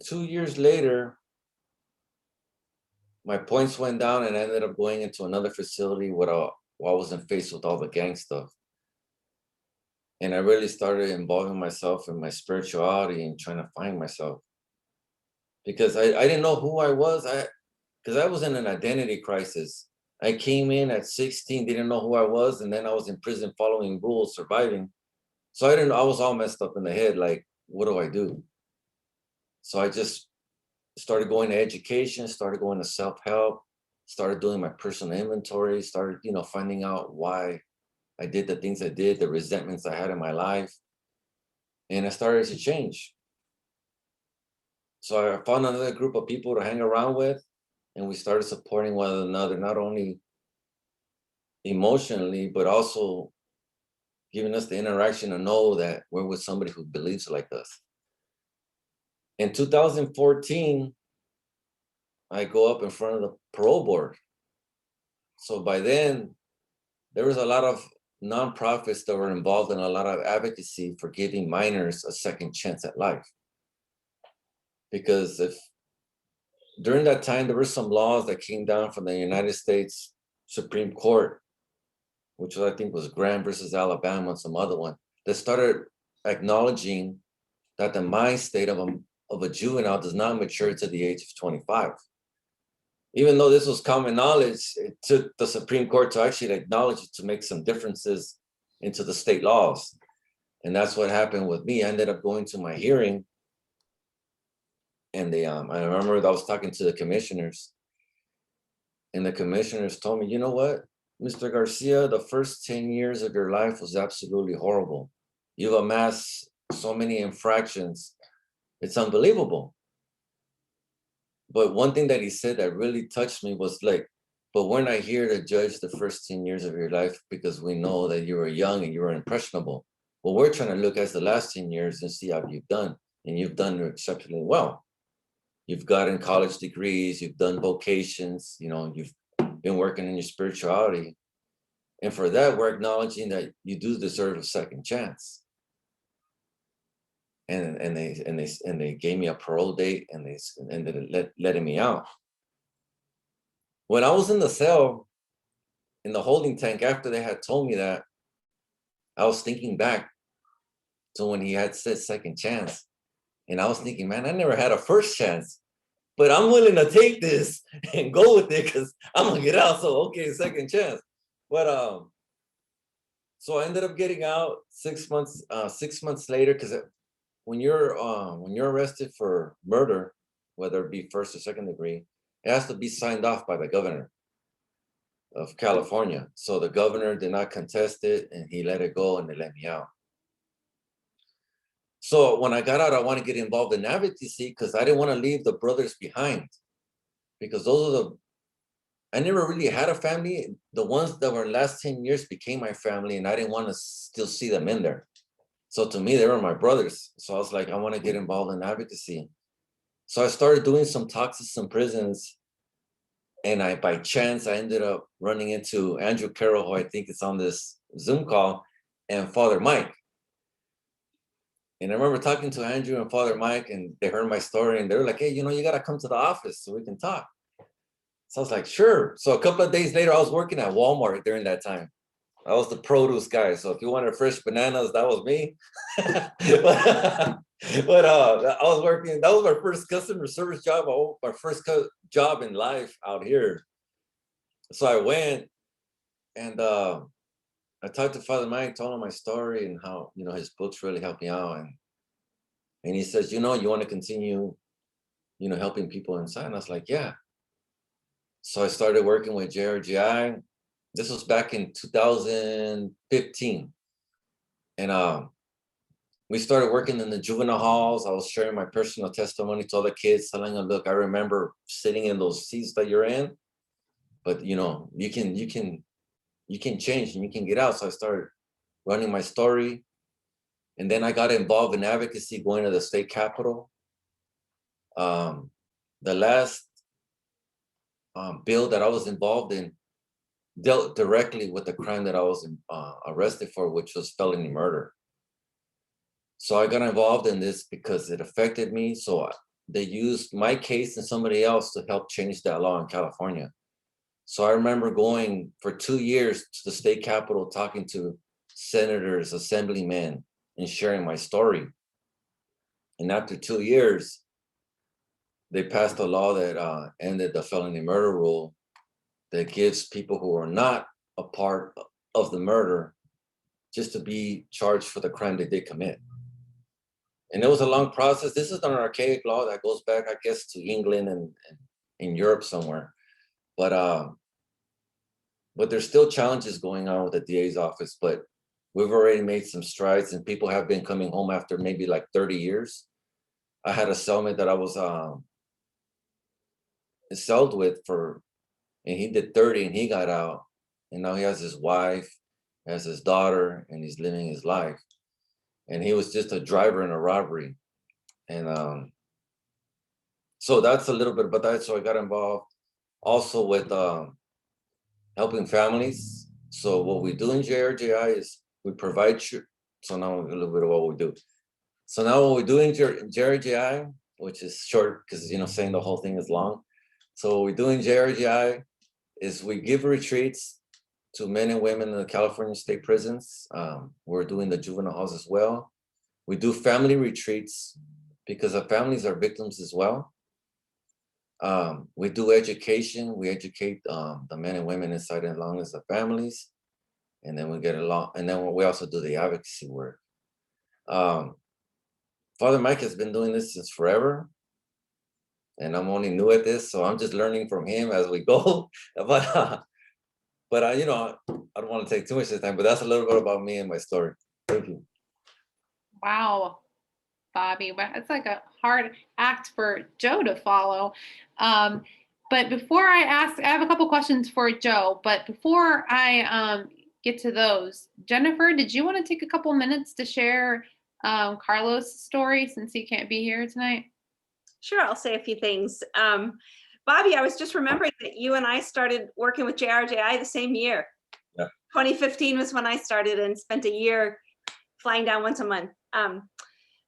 2 years later, my points went down and I ended up going into another facility while I wasn't faced with all the gang stuff. And I really started involving myself in my spirituality and trying to find myself. Because I didn't know who I was. Because I was in an identity crisis. I came in at 16, didn't know who I was, and then I was in prison following rules, surviving. So I was all messed up in the head, like, what do I do? So I just started going to education, started going to self-help, started doing my personal inventory, started, finding out why I did the things I did, the resentments I had in my life. And I started to change. So I found another group of people to hang around with, and we started supporting one another, not only emotionally, but also giving us the interaction to know that we're with somebody who believes like us. In 2014, I go up in front of the parole board. So by then, there was a lot of nonprofits that were involved in a lot of advocacy for giving minors a second chance at life. Because during that time, there were some laws that came down from the United States Supreme Court, which I think was Graham versus Alabama and some other one, that started acknowledging that the mind state of a juvenile does not mature to the age of 25. Even though this was common knowledge, it took the Supreme Court to actually acknowledge it, to make some differences into the state laws. And that's what happened with me. I ended up going to my hearing, and I remember I was talking to the commissioners, and the commissioners told me, you know what, Mr. Garcia, the first 10 years of your life was absolutely horrible. You've amassed so many infractions. It's unbelievable. But one thing that he said that really touched me was like, but we're not here to judge the first 10 years of your life because we know that you were young and you were impressionable. What we're trying to look at the last 10 years and see how you've done. And you've done exceptionally well. You've gotten college degrees, you've done vocations, you've been working in your spirituality. And for that, we're acknowledging that you do deserve a second chance. And they gave me a parole date, and they ended up letting me out. When I was in the cell, in the holding tank, after they had told me that, I was thinking back to when he had said second chance. And I was thinking, man, I never had a first chance, but I'm willing to take this and go with it because I'm gonna get out. So okay, second chance. But so I ended up getting out 6 months. 6 months later, because when you're arrested for murder, whether it be first or second degree, it has to be signed off by the governor of California. So the governor did not contest it, and he let it go, and they let me out. So when I got out, I wanted to get involved in advocacy because I didn't want to leave the brothers behind, because those are I never really had a family. The ones that were in the last 10 years became my family, and I didn't want to still see them in there. So to me, they were my brothers. So I was like, I want to get involved in advocacy. So I started doing some talks in some prisons. And by chance, I ended up running into Andrew Carroll, who I think is on this Zoom call, and Father Mike. And I remember talking to Andrew and Father Mike, and they heard my story, and they were like, hey, you got to come to the office so we can talk. So I was like, sure. So a couple of days later, I was working at Walmart during that time. I was the produce guy. So if you wanted fresh bananas, that was me. But I was working, that was my first customer service job, my first job in life out here. So I went and I talked to Father Mike, told him my story and how, his books really helped me out. And he says, you want to continue, helping people inside? And I was like, yeah. So I started working with JRGI. This was back in 2015. And we started working in the juvenile halls. I was sharing my personal testimony to all the kids, telling them, look, I remember sitting in those seats that you're in, but you can change and you can get out. So I started running my story. And then I got involved in advocacy, going to the state capitol. The last bill that I was involved in dealt directly with the crime that I was arrested for, which was felony murder. So I got involved in this because it affected me. So they used my case and somebody else to help change that law in California. So I remember going for 2 years to the state capitol, talking to senators, assemblymen, and sharing my story. And after 2 years, they passed a law that ended the felony murder rule that gives people who are not a part of the murder just to be charged for the crime they did commit. And it was a long process. This is an archaic law that goes back, I guess, to England and in Europe somewhere. But there's still challenges going on with the DA's office, but we've already made some strides and people have been coming home after maybe like 30 years. I had a cellmate that I was celled with and he did 30 and he got out. And now he has his wife, has his daughter, and he's living his life. And he was just a driver in a robbery. And so that's a little bit about that. So I got involved also with helping families. So what we do in JRGI is we provide, so now a little bit of what we do. So now what we do in JRGI, which is short because, saying the whole thing is long. So what we do in JRGI is we give retreats to men and women in the California state prisons. We're doing the juvenile halls as well. We do family retreats because the families are victims as well. We do education. We educate the men and women inside and along as the families. And then we get along. And then we also do the advocacy work. Father Mike has been doing this since forever. And I'm only new at this, so I'm just learning from him as we go. But I don't want to take too much of the time, but that's a little bit about me and my story. Thank you. Wow, Bobby, it's like a hard act for Joe to follow. But before I have a couple questions for Joe, but before I get to those, Jennifer, did you want to take a couple minutes to share Carlos' story since he can't be here tonight? Sure, I'll say a few things. Bobby, I was just remembering that you and I started working with JRJI the same year. Yeah. 2015 was when I started and spent a year flying down once a month.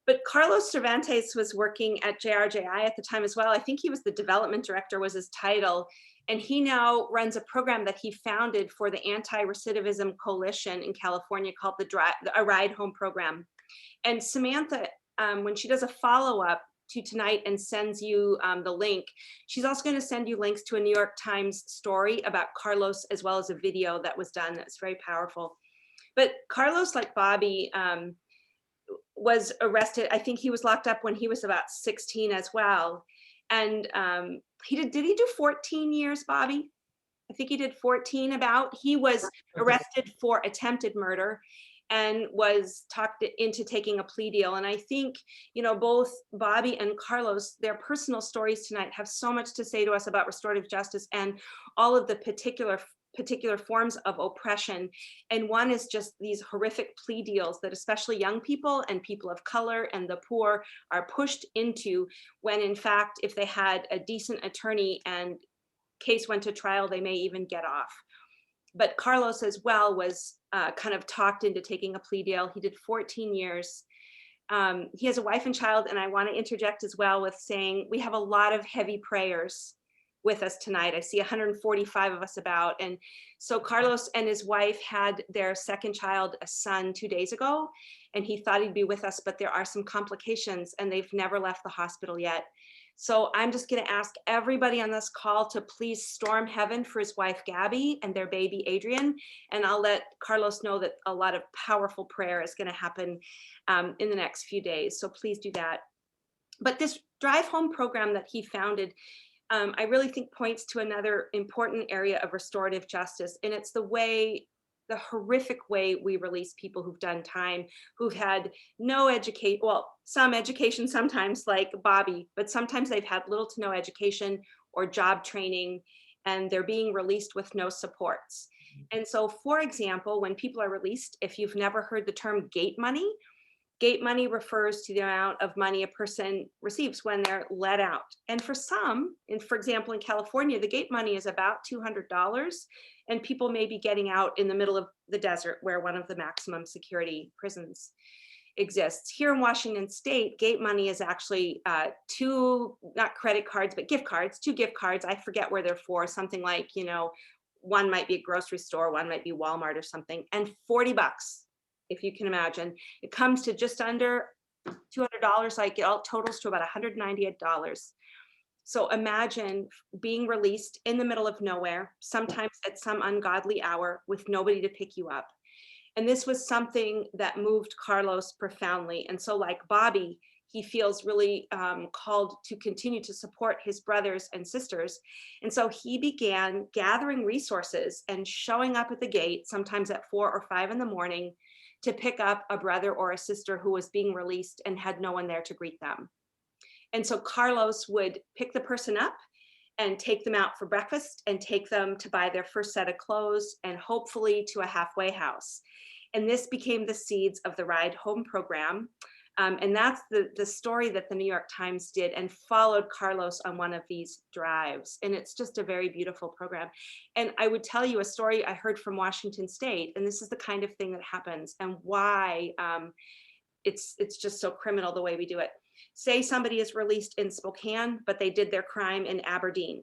But Carlos Cervantes was working at JRJI at the time as well. I think he was the development director was his title. And he now runs a program that he founded for the Anti-Recidivism Coalition in California called a Ride Home program. And Samantha, when she does a follow-up to tonight and sends you the link, she's also going to send you links to a New York Times story about Carlos, as well as a video that was done that's very powerful. But Carlos, like Bobby, was arrested. I think he was locked up when he was about 16 as well. And did he do 14 years, Bobby? I think he did 14 about. He was arrested for attempted murder and was talked into taking a plea deal. And I think, both Bobby and Carlos, their personal stories tonight have so much to say to us about restorative justice and all of the particular particular forms of oppression. And one is just these horrific plea deals that especially young people and people of color and the poor are pushed into, when in fact, if they had a decent attorney and case went to trial, they may even get off. But Carlos as well was kind of talked into taking a plea deal. He did 14 years. He has a wife and child, and I want to interject as well with saying we have a lot of heavy prayers with us tonight. I see 145 of us about. And so Carlos and his wife had their second child, a son, 2 days ago, and he thought he'd be with us, but there are some complications and they've never left the hospital yet. So I'm just going to ask everybody on this call to please storm heaven for his wife, Gabby, and their baby, Adrian. And I'll let Carlos know that a lot of powerful prayer is going to happen in the next few days. So please do that. But this Drive Home program that he founded, I really think points to another important area of restorative justice. And it's the horrific way we release people who've done time, who've had no education, well, some education sometimes, like Bobby, but sometimes they've had little to no education or job training, and they're being released with no supports. And so, for example, when people are released, if you've never heard the term gate money refers to the amount of money a person receives when they're let out. And for some, and for example, in California, the gate money is about $200, and people may be getting out in the middle of the desert where one of the maximum security prisons exists. Here in Washington State, gate money is actually two, not credit cards, but gift cards, 2 gift cards. I forget where they're for, something like, one might be a grocery store, one might be Walmart or something, and $40. If you can imagine, it comes to just under $200, like it all totals to about $198. So imagine being released in the middle of nowhere, sometimes at some ungodly hour with nobody to pick you up. And this was something that moved Carlos profoundly. And so like Bobby, he feels really called to continue to support his brothers and sisters. And so he began gathering resources and showing up at the gate, sometimes at 4 or 5 in the morning, to pick up a brother or a sister who was being released and had no one there to greet them. And so Carlos would pick the person up and take them out for breakfast and take them to buy their first set of clothes and hopefully to a halfway house. And this became the seeds of the Ride Home program. And that's the story that the New York Times did and followed Carlos on one of these drives. And it's just a very beautiful program. And I would tell you a story I heard from Washington State, and this is the kind of thing that happens and why it's just so criminal the way we do it. Say somebody is released in Spokane, but they did their crime in Aberdeen.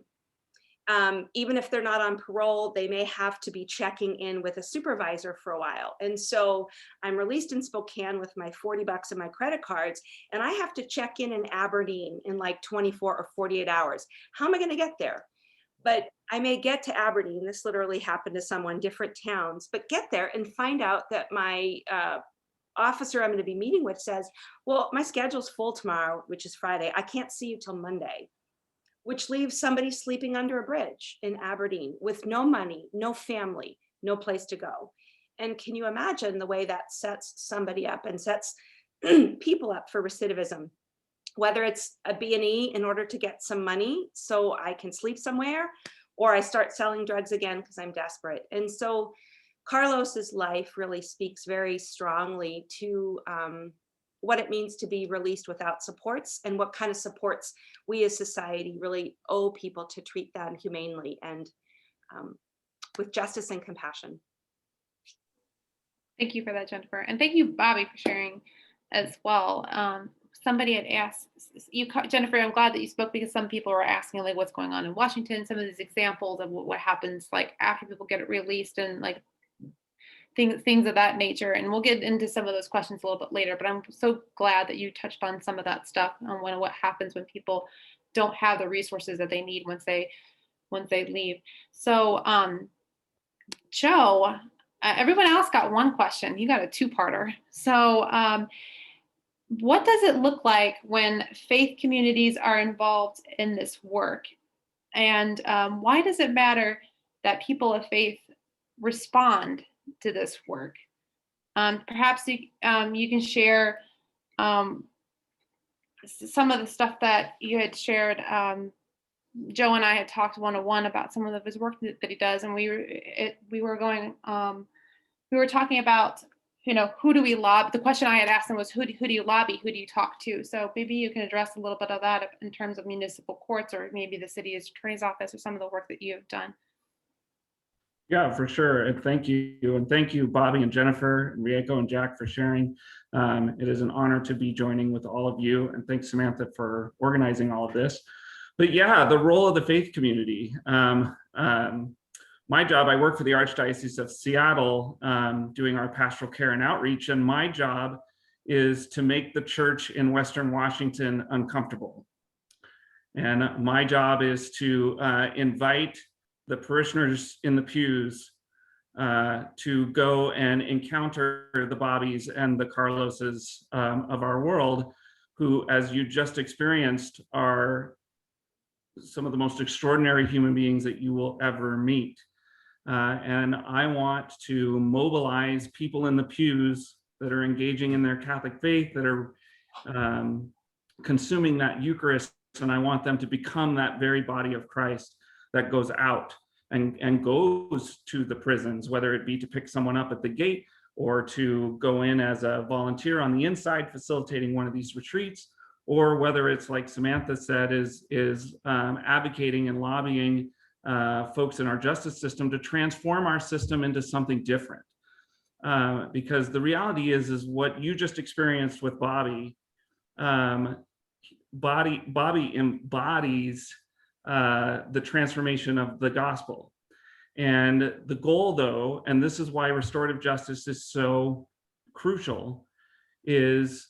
Even if they're not on parole, they may have to be checking in with a supervisor for a while. And so I'm released in Spokane with my $40 and my credit cards, and I have to check in Aberdeen in like 24 or 48 hours. How am I going to get there? But I may get to Aberdeen. This literally happened to someone, different towns, but get there and find out that my officer I'm going to be meeting with says, well, my schedule's full tomorrow, which is Friday. I can't see you till Monday. Which leaves somebody sleeping under a bridge in Aberdeen with no money, no family, no place to go. And can you imagine the way that sets somebody up and sets people up for recidivism? Whether it's a B&E in order to get some money so I can sleep somewhere, or I start selling drugs again because I'm desperate. And so Carlos's life really speaks very strongly to what it means to be released without supports and what kind of supports we as society really owe people to treat them humanely and with justice and compassion. Thank you for that, Jennifer. And thank you, Bobby, for sharing as well. Somebody had asked you, Jennifer, I'm glad that you spoke because some people were asking like what's going on in Washington, some of these examples of what happens like after people get released and like things of that nature. And we'll get into some of those questions a little bit later, but I'm so glad that you touched on some of that stuff on what happens when people don't have the resources that they need once they leave. So Joe, everyone else got one question. You got a 2-parter. So what does it look like when faith communities are involved in this work? And why does it matter that people of faith respond to this work? Perhaps you can share some of the stuff that you had shared Joe and I had talked one-on-one about some of his work that he does, and we were talking about, who do we lobby? The question I had asked him was, who do you lobby? Who do you talk to? So maybe you can address a little bit of that in terms of municipal courts, or maybe the city attorney's office, or some of the work that you have done. Yeah, for sure. And thank you. And thank you, Bobby and Jennifer, and Rieko and Jack, for sharing. It is an honor to be joining with all of you. And thanks, Samantha, for organizing all of this. But yeah, the role of the faith community. My job, I work for the Archdiocese of Seattle, doing our pastoral care and outreach. And my job is to make the church in Western Washington uncomfortable. And my job is to invite the parishioners in the pews to go and encounter the Bobbies and the Carloses of our world, who, as you just experienced, are some of the most extraordinary human beings that you will ever meet. And I want to mobilize people in the pews that are engaging in their Catholic faith, that are consuming that Eucharist, and I want them to become that very body of Christ that goes out and goes to the prisons, whether it be to pick someone up at the gate or to go in as a volunteer on the inside facilitating one of these retreats, or whether it's, like Samantha said, is advocating and lobbying folks in our justice system to transform our system into something different. Because the reality is what you just experienced with Bobby. Bobby embodies the transformation of the gospel. And the goal, though, and this is why restorative justice is so crucial, is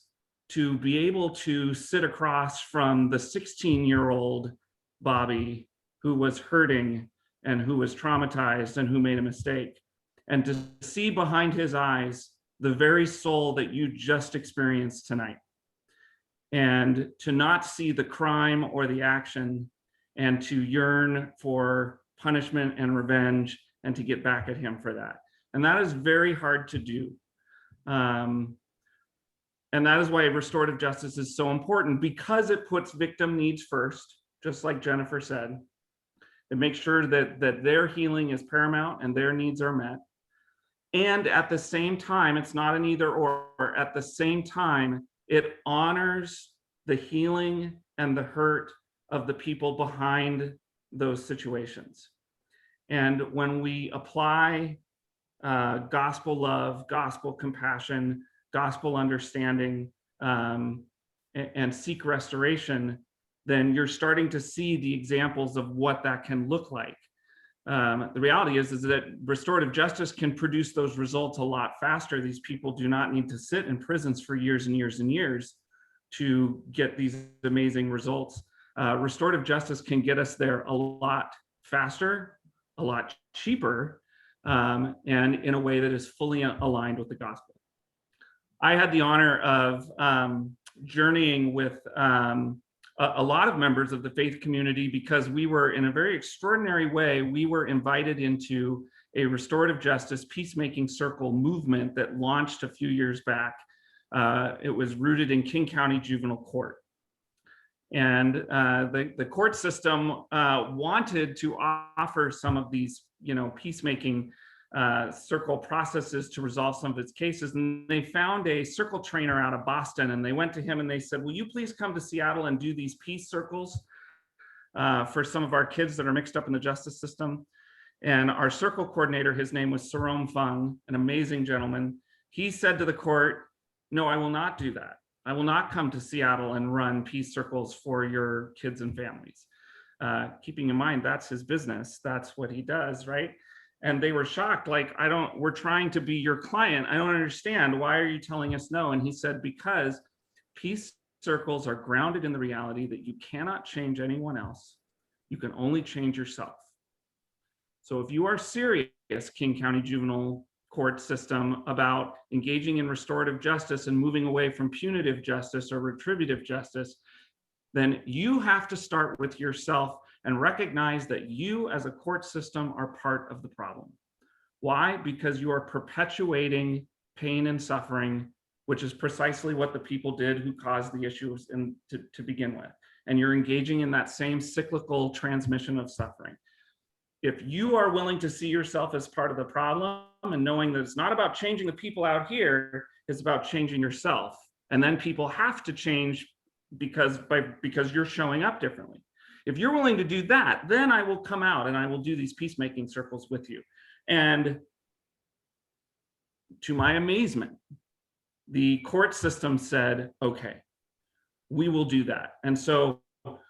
to be able to sit across from the 16-year-old Bobby who was hurting and who was traumatized and who made a mistake, and to see behind his eyes the very soul that you just experienced tonight, and to not see the crime or the action, and to yearn for punishment and revenge and to get back at him for that. And that is very hard to do. And that is why restorative justice is so important, because it puts victim needs first, just like Jennifer said. It makes sure that their healing is paramount and their needs are met. And at the same time, it's not an either or. At the same time, it honors the healing and the hurt of the people behind those situations. And when we apply gospel love, gospel compassion, gospel understanding, and seek restoration, then you're starting to see the examples of what that can look like. The reality is that restorative justice can produce those results a lot faster. These people do not need to sit in prisons for years and years and years to get these amazing results. Restorative justice can get us there a lot faster, a lot cheaper, and in a way that is fully aligned with the gospel. I had the honor of journeying with a lot of members of the faith community, because we were, in a very extraordinary way, we were invited into a restorative justice peacemaking circle movement that launched a few years back. It was rooted in King County Juvenile Court. And the court system wanted to offer some of these, peacemaking circle processes to resolve some of its cases. And they found a circle trainer out of Boston, and they went to him and they said, will you please come to Seattle and do these peace circles for some of our kids that are mixed up in the justice system? And our circle coordinator, his name was Sarome Fung, an amazing gentleman. He said to the court, no, I will not do that. I will not come to Seattle and run peace circles for your kids and families. Keeping in mind, that's his business. That's what he does, right? And they were shocked, like, we're trying to be your client. I don't understand. Why are you telling us no? And he said, because peace circles are grounded in the reality that you cannot change anyone else. You can only change yourself. So if you are serious, King County Juvenile Court system, about engaging in restorative justice and moving away from punitive justice or retributive justice, then you have to start with yourself and recognize that you as a court system are part of the problem. Why? Because you are perpetuating pain and suffering, which is precisely what the people did who caused the issues to begin with. and you're engaging in that same cyclical transmission of suffering. If you are willing to see yourself as part of the problem and knowing that it's not about changing the people out here, it's about changing yourself. And then people have to change because you're showing up differently. If you're willing to do that, then I will come out and I will do these peacemaking circles with you. And to my amazement, the court system said, okay, we will do that. And so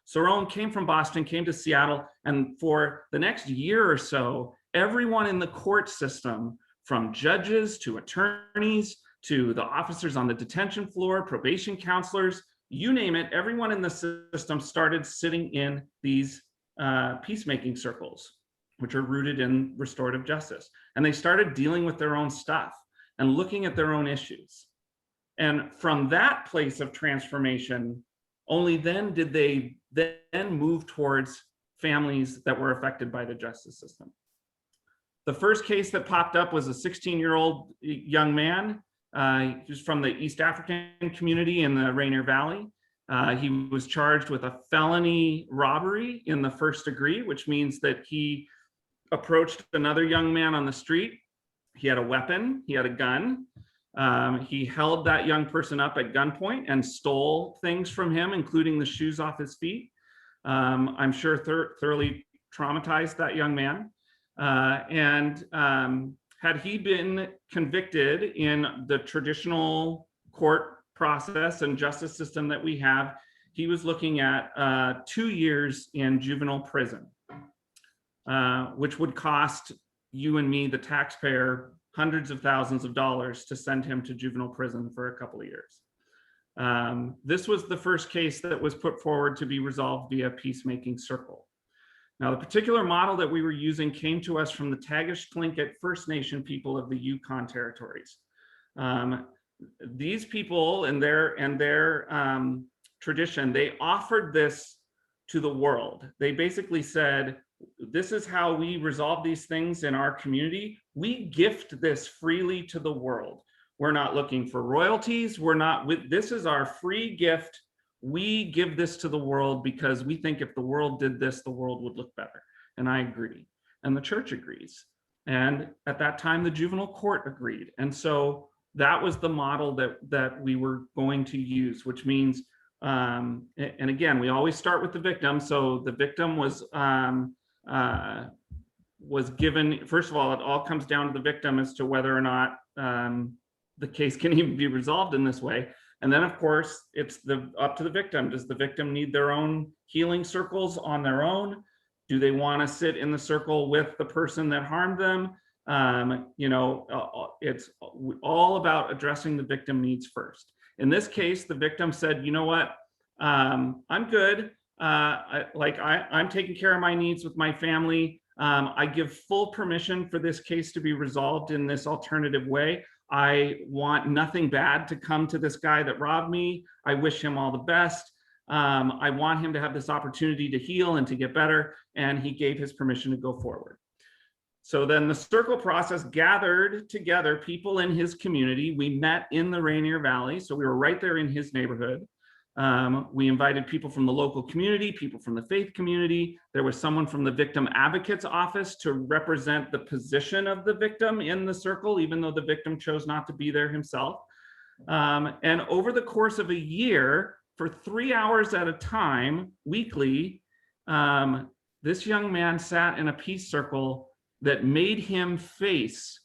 Saron came from Boston, came to Seattle, and for the next year or so, everyone in the court system, from judges to attorneys to the officers on the detention floor, probation counselors, you name it, everyone in the system started sitting in these peacemaking circles, which are rooted in restorative justice. And they started dealing with their own stuff and looking at their own issues. And from that place of transformation, only then did they then move towards families that were affected by the justice system. The first case that popped up was a 16-year-old young man. He was from the East African community in the Rainier Valley. He was charged with a felony robbery in the first degree, which means that he approached another young man on the street. He had a weapon, he had a gun. He held that young person up at gunpoint and stole things from him, including the shoes off his feet. I'm sure thoroughly traumatized that young man. Had he been convicted in the traditional court process and justice system that we have, he was looking at 2 years in juvenile prison, which would cost you and me, the taxpayer, hundreds of thousands of dollars to send him to juvenile prison for a couple of years. This was the first case that was put forward to be resolved via peacemaking circle. Now, the particular model that we were using came to us from the Tagish Tlingit First Nation people of the Yukon territories. These people and their tradition, they offered this to the world. They basically said, this is how we resolve these things in our community. We gift this freely to the world. We're not looking for royalties. This is our free gift. We give this to the world because we think if the world did this, the world would look better. And I agree. And the church agrees. And at that time, the juvenile court agreed. And so that was the model that we were going to use, which means, and again, we always start with the victim. So the victim was given, first of all, it all comes down to the victim as to whether or not the case can even be resolved in this way. And then, of course, it's up to the victim. Does the victim need their own healing circles on their own? Do they want to sit in the circle with the person that harmed them? It's all about addressing the victim needs first. In this case, the victim said, you know what, I'm good. I'm taking care of my needs with my family. I give full permission for this case to be resolved in this alternative way. I want nothing bad to come to this guy that robbed me. I wish him all the best. I want him to have this opportunity to heal and to get better. And he gave his permission to go forward. So then the circle process gathered together people in his community. We met in the Rainier Valley. So we were right there in his neighborhood. We invited people from the local community, people from the faith community. There was someone from the victim advocate's office to represent the position of the victim in the circle, even though the victim chose not to be there himself. And over the course of a year, for 3 hours at a time, weekly, this young man sat in a peace circle that made him face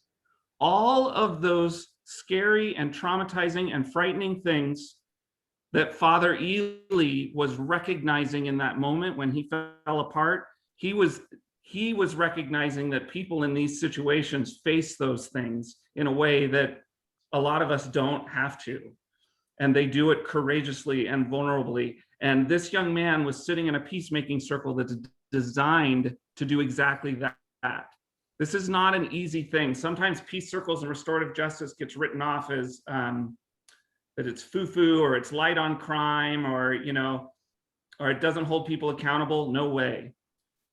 all of those scary and traumatizing and frightening things that Father Ely was recognizing in that moment when he fell apart. He was recognizing that people in these situations face those things in a way that a lot of us don't have to. And they do it courageously and vulnerably. And this young man was sitting in a peacemaking circle that's designed to do exactly that. This is not an easy thing. Sometimes peace circles and restorative justice gets written off as that it's foo-foo or it's light on crime or it doesn't hold people accountable. No way.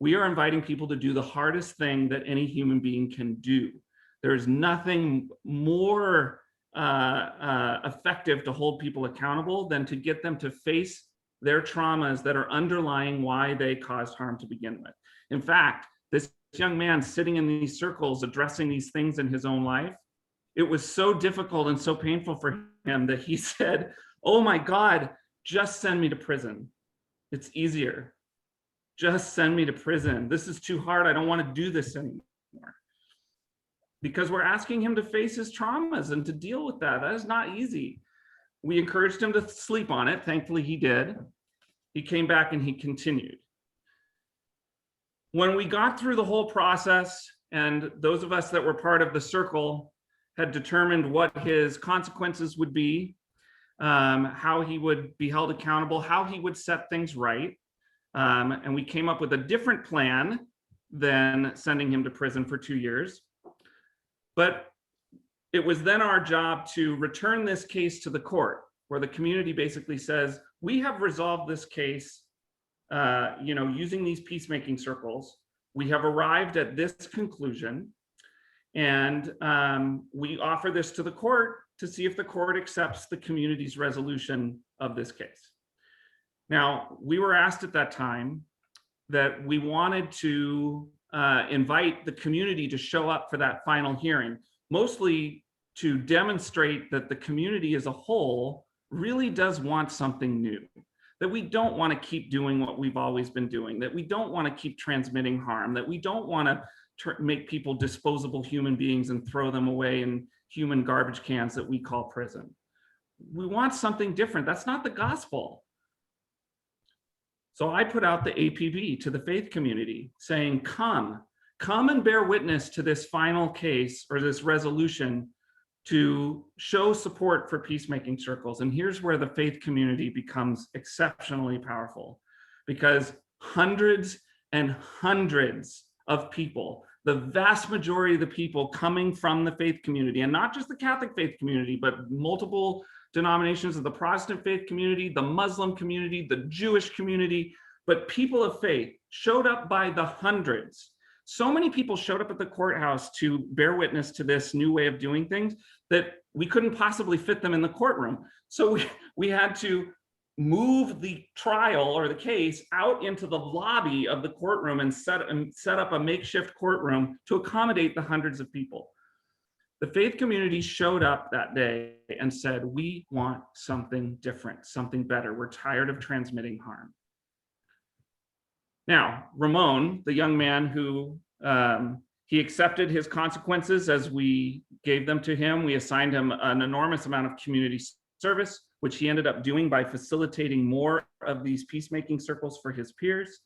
We are inviting people to do the hardest thing that any human being can do. There's nothing more effective to hold people accountable than to get them to face their traumas that are underlying why they caused harm to begin with. In fact, this young man sitting in these circles addressing these things in his own life, it was so difficult and so painful for him that he said, "Oh my God, just send me to prison. It's easier. Just send me to prison. This is too hard. I don't want to do this anymore." Because we're asking him to face his traumas and to deal with that. That is not easy. We encouraged him to sleep on it. Thankfully, he did. He came back and he continued. When we got through the whole process, and those of us that were part of the circle had determined what his consequences would be, how he would be held accountable, how he would set things right. And we came up with a different plan than sending him to prison for 2 years. But it was then our job to return this case to the court, where the community basically says, we have resolved this case, using these peacemaking circles. We have arrived at this conclusion, and we offer this to the court to see if the court accepts the community's resolution of this case. Now, we were asked at that time that we wanted to invite the community to show up for that final hearing, mostly to demonstrate that the community as a whole really does want something new, that we don't want to keep doing what we've always been doing, that we don't want to keep transmitting harm, that we don't want to make people disposable human beings and throw them away in human garbage cans that we call prison. We want something different. That's not the gospel. So I put out the APB to the faith community saying, come and bear witness to this final case or this resolution to show support for peacemaking circles. And here's where the faith community becomes exceptionally powerful, because hundreds and hundreds of people, the vast majority of the people coming from the faith community, and not just the Catholic faith community, but multiple denominations of the Protestant faith community, the Muslim community, the Jewish community, but people of faith showed up by the hundreds. So many people showed up at the courthouse to bear witness to this new way of doing things that we couldn't possibly fit them in the courtroom. So we had to move the trial or the case out into the lobby of the courtroom and set up a makeshift courtroom to accommodate the hundreds of people. The faith community showed up that day and said, we want something different, something better. We're tired of transmitting harm. Now, Ramon, the young man who he accepted his consequences as we gave them to him. We assigned him an enormous amount of community service, which he ended up doing by facilitating more of these peacemaking circles for his peers.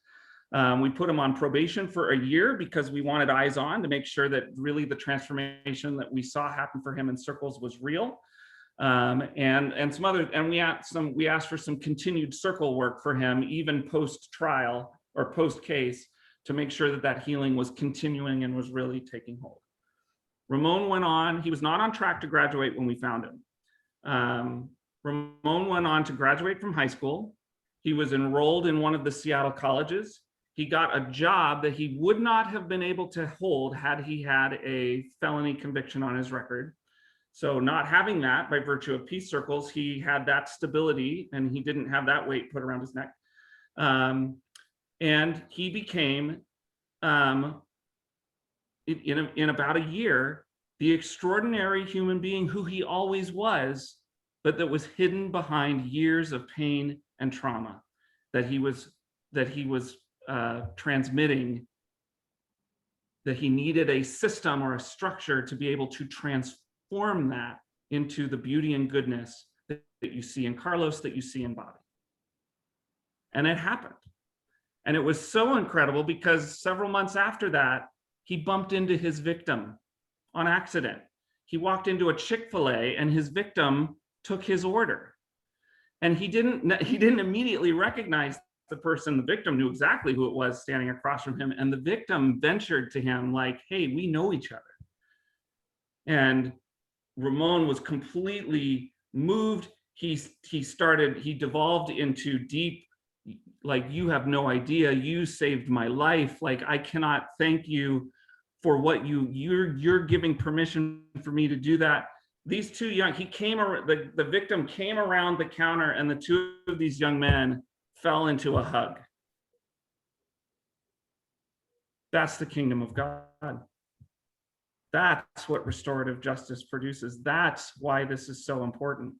We put him on probation for a year because we wanted eyes on to make sure that really the transformation that we saw happen for him in circles was real. And some other, and we asked for some continued circle work for him, even post-trial or post-case, to make sure that that healing was continuing and was really taking hold. Ramon went on, he was not on track to graduate when we found him. Ramon went on to graduate from high school. He was enrolled in one of the Seattle colleges. He got a job that he would not have been able to hold had he had a felony conviction on his record. So not having that by virtue of peace circles, he had that stability and he didn't have that weight put around his neck. And he became, in about a year, the extraordinary human being who he always was, but that was hidden behind years of pain and trauma that he was transmitting, that he needed a system or a structure to be able to transform that into the beauty and goodness that you see in Carlos, that you see in Bobby. And it happened. And it was so incredible because several months after that, he bumped into his victim on accident. He walked into a Chick-fil-A and his victim took his order. And he didn't immediately recognize the person. The victim knew exactly who it was standing across from him. And the victim ventured to him like, hey, we know each other. And Ramon was completely moved. He devolved into deep, like, you have no idea, you saved my life. Like, I cannot thank you for what you're giving permission for me to do that. These two young, the victim came around the counter and the two of these young men fell into a hug. That's the kingdom of God. That's what restorative justice produces. That's why this is so important.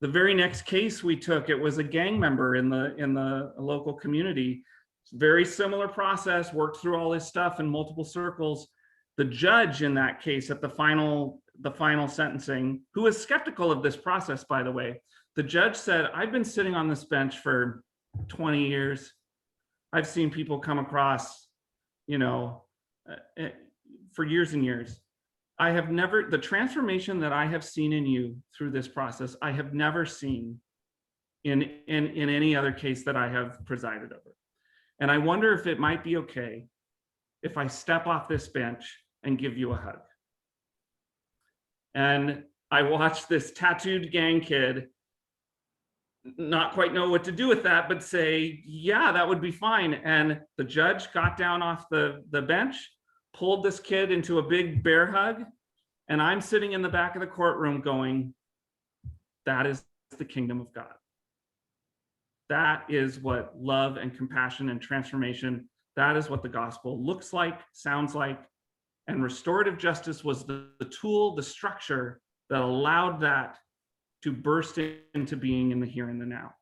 The very next case we took, it was a gang member in the local community. Very similar process, worked through all this stuff in multiple circles. The judge in that case at the final sentencing, who was skeptical of this process, by the way, the judge said, I've been sitting on this bench for 20 years. I've seen people come across, for years and years. I have never, the transformation that I have seen in you through this process, I have never seen in any other case that I have presided over. And I wonder if it might be okay if I step off this bench and give you a hug. And I watched this tattooed gang kid not quite know what to do with that, but say, yeah, that would be fine. And the judge got down off the bench, pulled this kid into a big bear hug. And I'm sitting in the back of the courtroom going, that is the kingdom of God. That is what love and compassion and transformation, that is what the gospel looks like, sounds like. And restorative justice was the tool, the structure that allowed that to burst into being in the here and the now.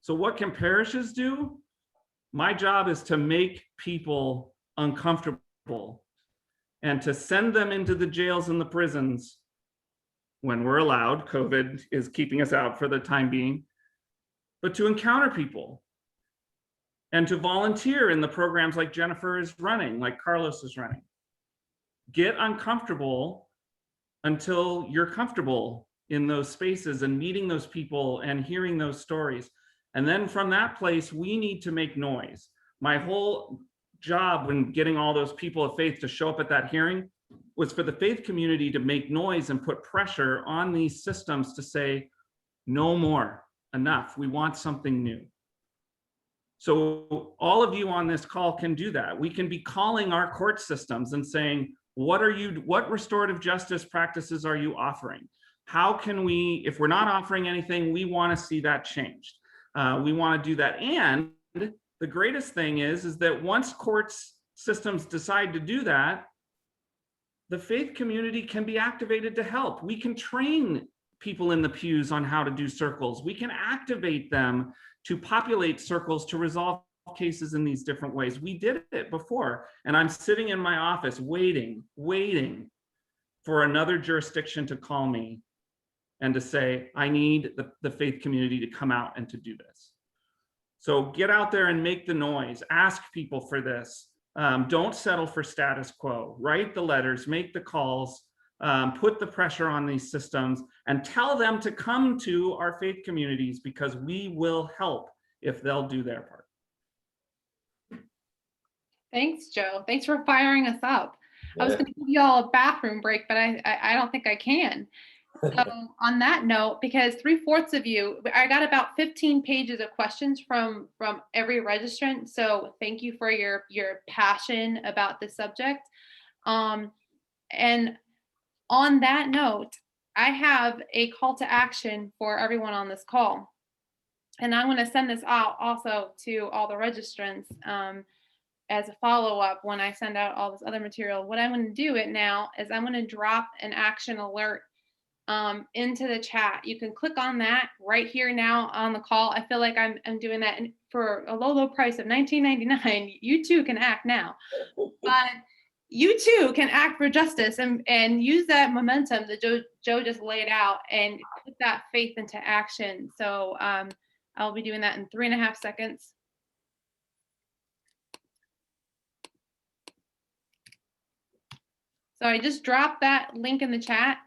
So what can parishes do? My job is to make people uncomfortable and to send them into the jails and the prisons when we're allowed. COVID is keeping us out for the time being, but to encounter people and to volunteer in the programs like Jennifer is running, like Carlos is running. Get uncomfortable until you're comfortable in those spaces and meeting those people and hearing those stories. And then from that place, we need to make noise. My whole job when getting all those people of faith to show up at that hearing was for the faith community to make noise and put pressure on these systems to say, no more, enough, we want something new. So all of you on this call can do that. We can be calling our court systems and saying, what restorative justice practices are you offering? How can we, if we're not offering anything, we want to see that changed. We want to do that. And the greatest thing is that once courts systems decide to do that, the faith community can be activated to help. We can train people in the pews on how to do circles. We can activate them to populate circles to resolve cases in these different ways. We did it before, and I'm sitting in my office waiting for another jurisdiction to call me and to say, I need the faith community to come out and to do this. So get out there and make the noise, ask people for this. Don't settle for status quo, write the letters, make the calls, put the pressure on these systems and tell them to come to our faith communities because we will help if they'll do their part. Thanks, Joe. Thanks for firing us up. Yeah. I was going to give you all a bathroom break, but I don't think I can. So on that note, because 3/4 of you, I got about 15 pages of questions from every registrant. So thank you for your passion about this subject. And on that note, I have a call to action for everyone on this call. And I'm going to send this out also to all the registrants as a follow-up when I send out all this other material. What I'm going to do now is I'm going to drop an action alert into the chat. You can click on that right here now on the call. I feel like I'm doing that for a low price of $19.99. You too can act now. But you too can act for justice and use that momentum that Joe just laid out and put that faith into action. So I'll be doing that in 3.5 seconds. So I just dropped that link in the chat.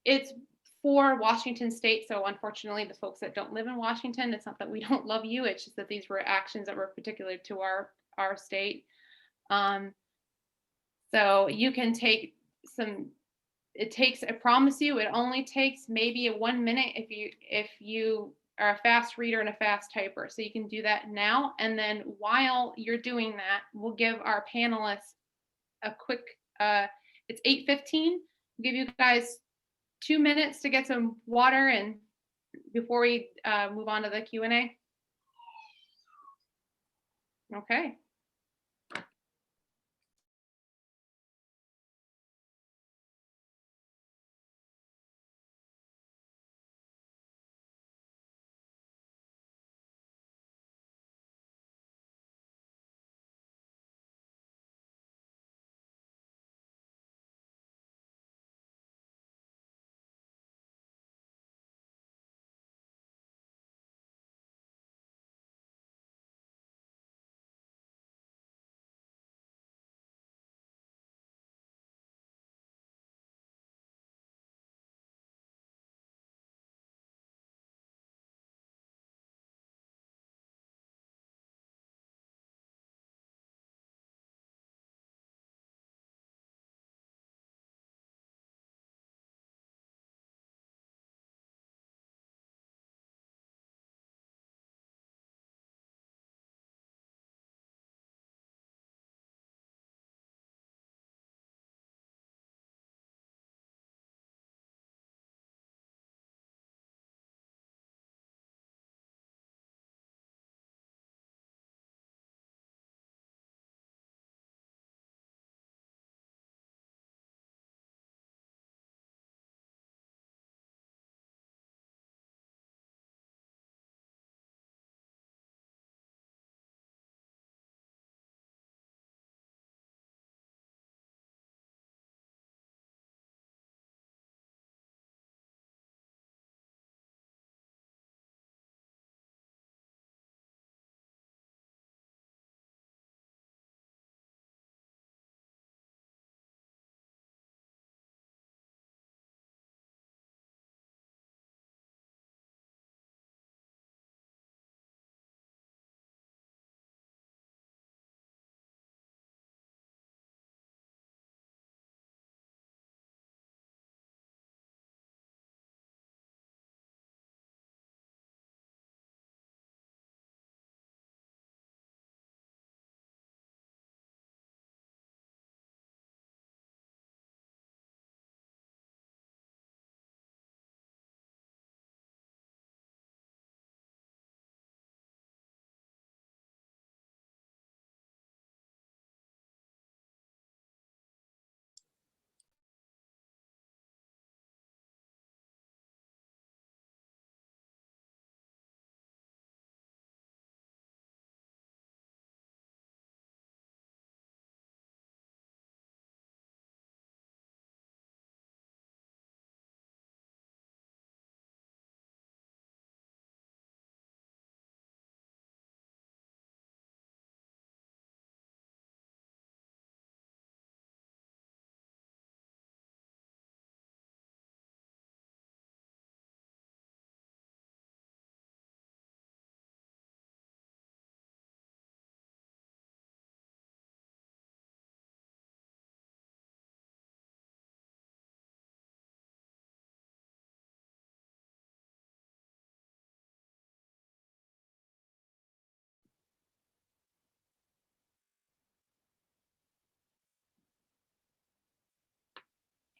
It's for Washington State. So unfortunately, the folks that don't live in Washington, it's not that we don't love you. It's just that these were actions that were particular to our state. So you can take some, I promise you, it only takes maybe 1 minute if you are a fast reader and a fast typer. So you can do that now. And then while you're doing that, we'll give our panelists a quick, it's 8:15. We'll give you guys 2 minutes to get some water and before we move on to the Q&A? Okay.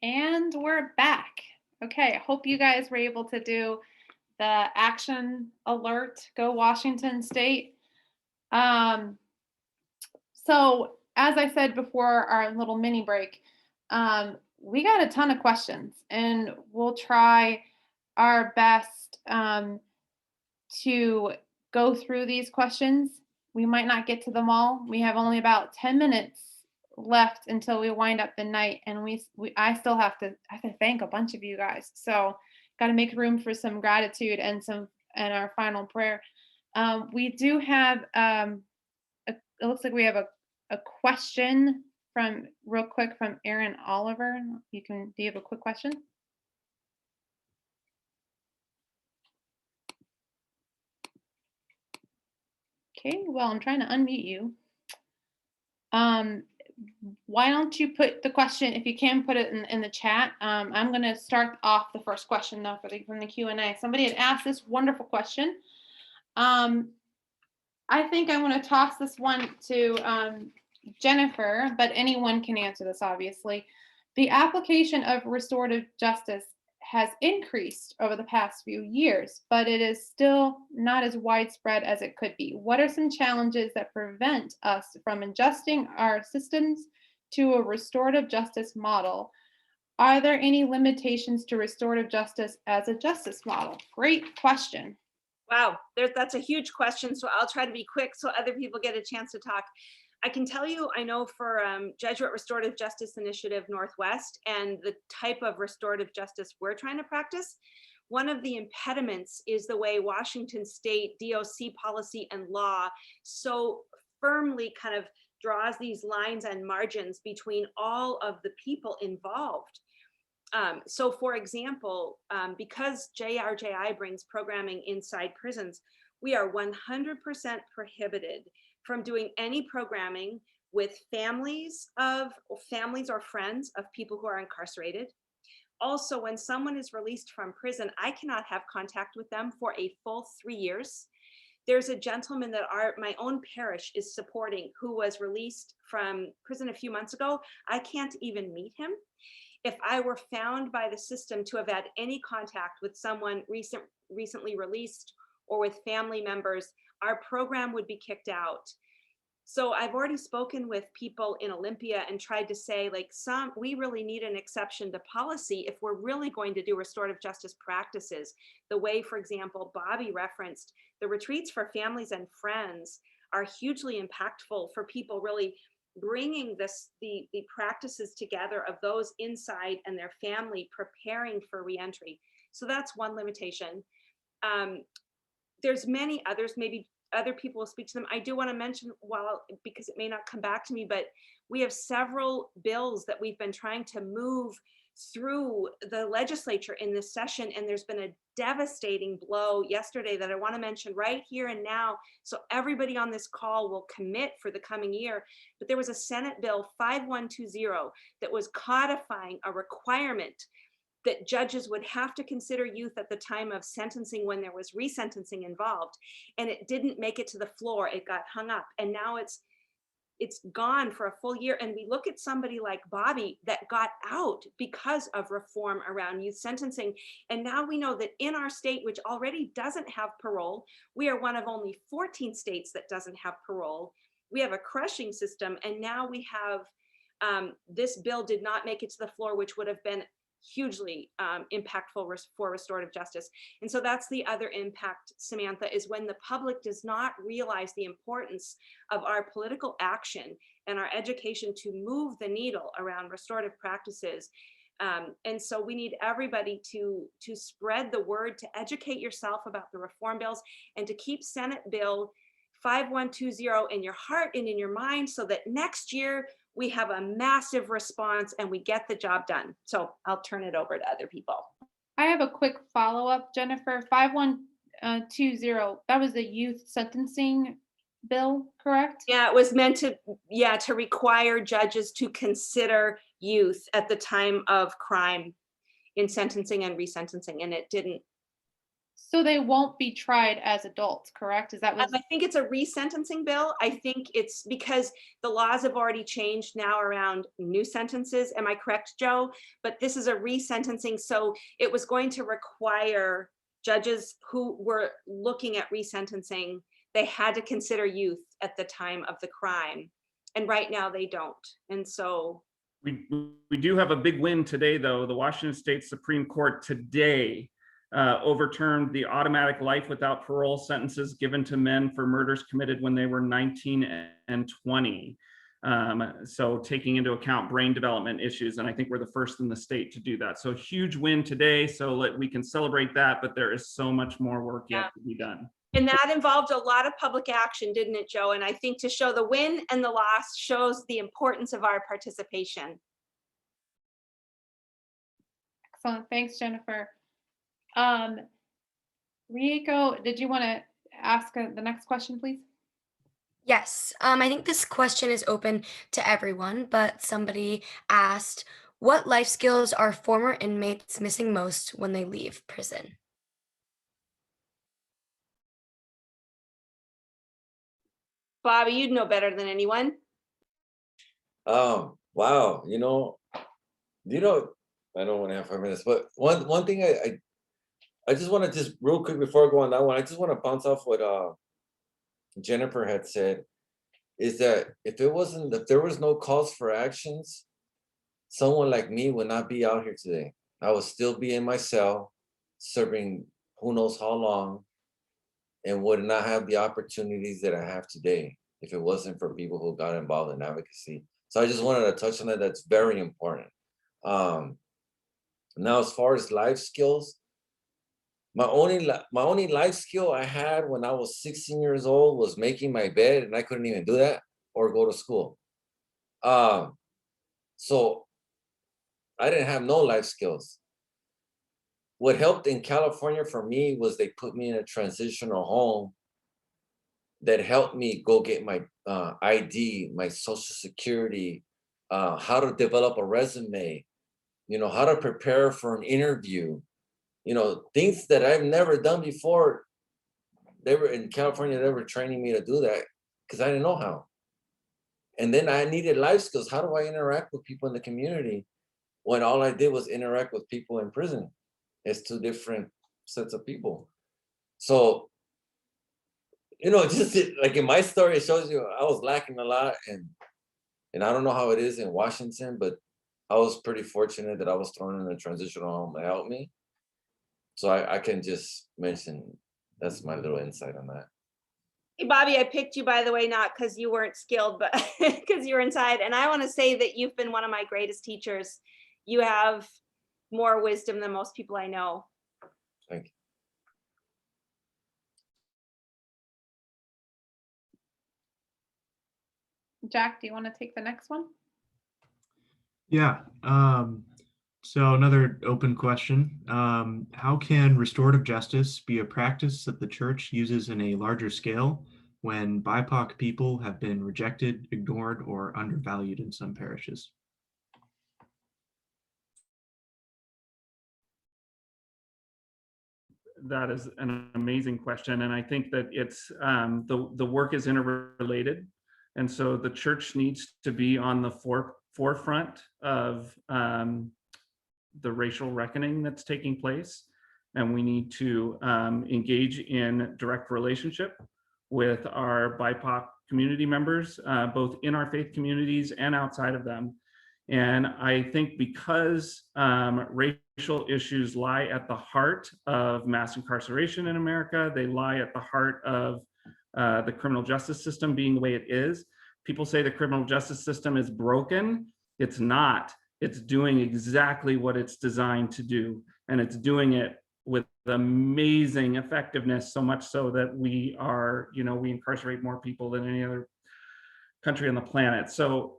And we're back. Okay, I hope you guys were able to do the action alert, go Washington State. So as I said before our little mini break, we got a ton of questions and we'll try our best to go through these questions. We might not get to them all. We have only about 10 minutes left until we wind up the night, and I still have to thank a bunch of you guys. So got to make room for some gratitude and our final prayer. We do have it looks like we have a question real quick from Aaron Oliver. Do you have a quick question? Okay, well, I'm trying to unmute you. Why don't you put the question, if you can put it in the chat. I'm going to start off the first question though from the Q&A. Somebody had asked this wonderful question. I think I want to toss this one to Jennifer, but anyone can answer this, obviously. The application of restorative justice has increased over the past few years, but it is still not as widespread as it could be. What are some challenges that prevent us from adjusting our systems to a restorative justice model? Are there any limitations to restorative justice as a justice model? Great question. Wow, that's a huge question. So I'll try to be quick so other people get a chance to talk. I can tell you, I know for Jesuit Restorative Justice Initiative Northwest and the type of restorative justice we're trying to practice, one of the impediments is the way Washington State DOC policy and law so firmly kind of draws these lines and margins between all of the people involved. So for example, because JRJI brings programming inside prisons, we are 100% prohibited from doing any programming with families or friends of people who are incarcerated. Also, when someone is released from prison, I cannot have contact with them for a full 3 years. There's a gentleman that my own parish is supporting who was released from prison a few months ago. I can't even meet him. If I were found by the system to have had any contact with someone recently released or with family members, our program would be kicked out. So I've already spoken with people in Olympia and tried to say, like, we really need an exception to policy if we're really going to do restorative justice practices. The way, for example, Bobby referenced, the retreats for families and friends are hugely impactful for people really bringing the practices together of those inside and their family preparing for reentry. So that's one limitation. There's many others, maybe other people will speak to them. I do want to mention, because it may not come back to me, but we have several bills that we've been trying to move through the legislature in this session, and there's been a devastating blow yesterday that I want to mention right here and now, so everybody on this call will commit for the coming year. But there was a Senate Bill 5120 that was codifying a requirement that judges would have to consider youth at the time of sentencing when there was resentencing involved, and it didn't make it to the floor. It got hung up, and now it's gone for a full year. And we look at somebody like Bobby that got out because of reform around youth sentencing. And now we know that in our state, which already doesn't have parole, we are one of only 14 states that doesn't have parole. We have a crushing system. And now we have, this bill did not make it to the floor, which would have been hugely impactful for restorative justice. And so that's the other impact, Samantha, is when the public does not realize the importance of our political action and our education to move the needle around restorative practices. And so we need everybody to spread the word, to educate yourself about the reform bills, and to keep Senate Bill 5120 in your heart and in your mind, so that next year we have a massive response and we get the job done. So I'll turn it over to other people. I have a quick follow-up, Jennifer. 5120, that was the youth sentencing bill, correct? Yeah, it was meant to require judges to consider youth at the time of crime in sentencing and resentencing, and it didn't. So they won't be tried as adults, correct? Is that what? I think it's a resentencing bill. I think it's because the laws have already changed now around new sentences. Am I correct, Joe? But this is a resentencing. So it was going to require judges who were looking at resentencing, they had to consider youth at the time of the crime. And right now they don't. And so we do have a big win today, though. The Washington State Supreme Court today overturned the automatic life without parole sentences given to men for murders committed when they were 19 and 20. So taking into account brain development issues, and I think we're the first in the state to do that. So huge win today, so we can celebrate that, but there is so much more work yet to be done. And that involved a lot of public action, didn't it, Joe? And I think to show the win and the loss shows the importance of our participation. Excellent, thanks, Jennifer. Rieko, did you want to ask the next question, please? Yes, I think this question is open to everyone, but somebody asked, what life skills are former inmates missing most when they leave prison? Bobby, you'd know better than anyone. Wow, I don't want to have 5 minutes, but one thing I just want to just real quick before I go on that one, I just want to bounce off what Jennifer had said, is that if there was no cause for actions, someone like me would not be out here today. I would still be in my cell serving who knows how long, and would not have the opportunities that I have today if it wasn't for people who got involved in advocacy. So I just wanted to touch on that. That's very important. Now, as far as life skills, my only life skill I had when I was 16 years old was making my bed, and I couldn't even do that or go to school. So I didn't have no life skills. What helped in California for me was they put me in a transitional home that helped me go get my ID, my social security, how to develop a resume, how to prepare for an interview, things that I've never done before. They were in California, they were training me to do that because I didn't know how. And then I needed life skills. How do I interact with people in the community when all I did was interact with people in prison? It's two different sets of people. So, just like in my story, it shows you I was lacking a lot, and I don't know how it is in Washington, but I was pretty fortunate that I was thrown in a transitional home to help me. So I can just mention that's my little insight on that. Hey, Bobby, I picked you, by the way, not because you weren't skilled, but because you're inside. And I want to say that you've been one of my greatest teachers. You have more wisdom than most people I know. Thank you. Jack, do you want to take the next one? Yeah. So another open question. How can restorative justice be a practice that the church uses in a larger scale when BIPOC people have been rejected, ignored, or undervalued in some parishes? That is an amazing question. And I think that it's the work is interrelated. And so the church needs to be on the forefront of the racial reckoning that's taking place. And we need to engage in direct relationship with our BIPOC community members, both in our faith communities and outside of them. And I think because racial issues lie at the heart of mass incarceration in America, they lie at the heart of the criminal justice system being the way it is. People say the criminal justice system is broken. It's not. It's doing exactly what it's designed to do. And it's doing it with amazing effectiveness, so much so that we are, we incarcerate more people than any other country on the planet. So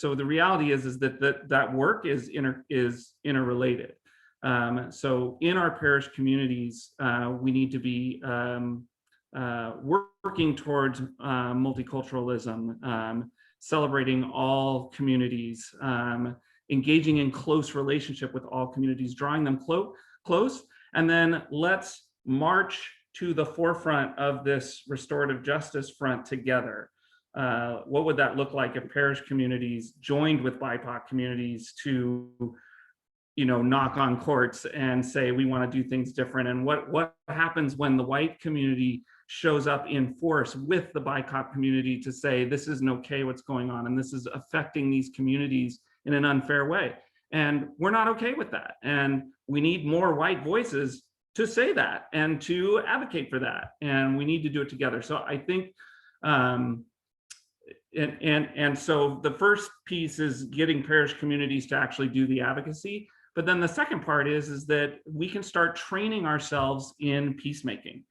the reality is that work is interrelated. So in our parish communities, we need to be working towards multiculturalism, celebrating all communities, engaging in close relationship with all communities, drawing them close, and then let's march to the forefront of this restorative justice front together. What would that look like if parish communities joined with BIPOC communities to, knock on courts and say, we want to do things different? And what happens when the white community shows up in force with the BIPOC community to say, this isn't okay, what's going on, and this is affecting these communities in an unfair way? And we're not okay with that. And we need more white voices to say that and to advocate for that. And we need to do it together. So I think, and so the first piece is getting parish communities to actually do the advocacy. But then the second part is that we can start training ourselves in peacemaking.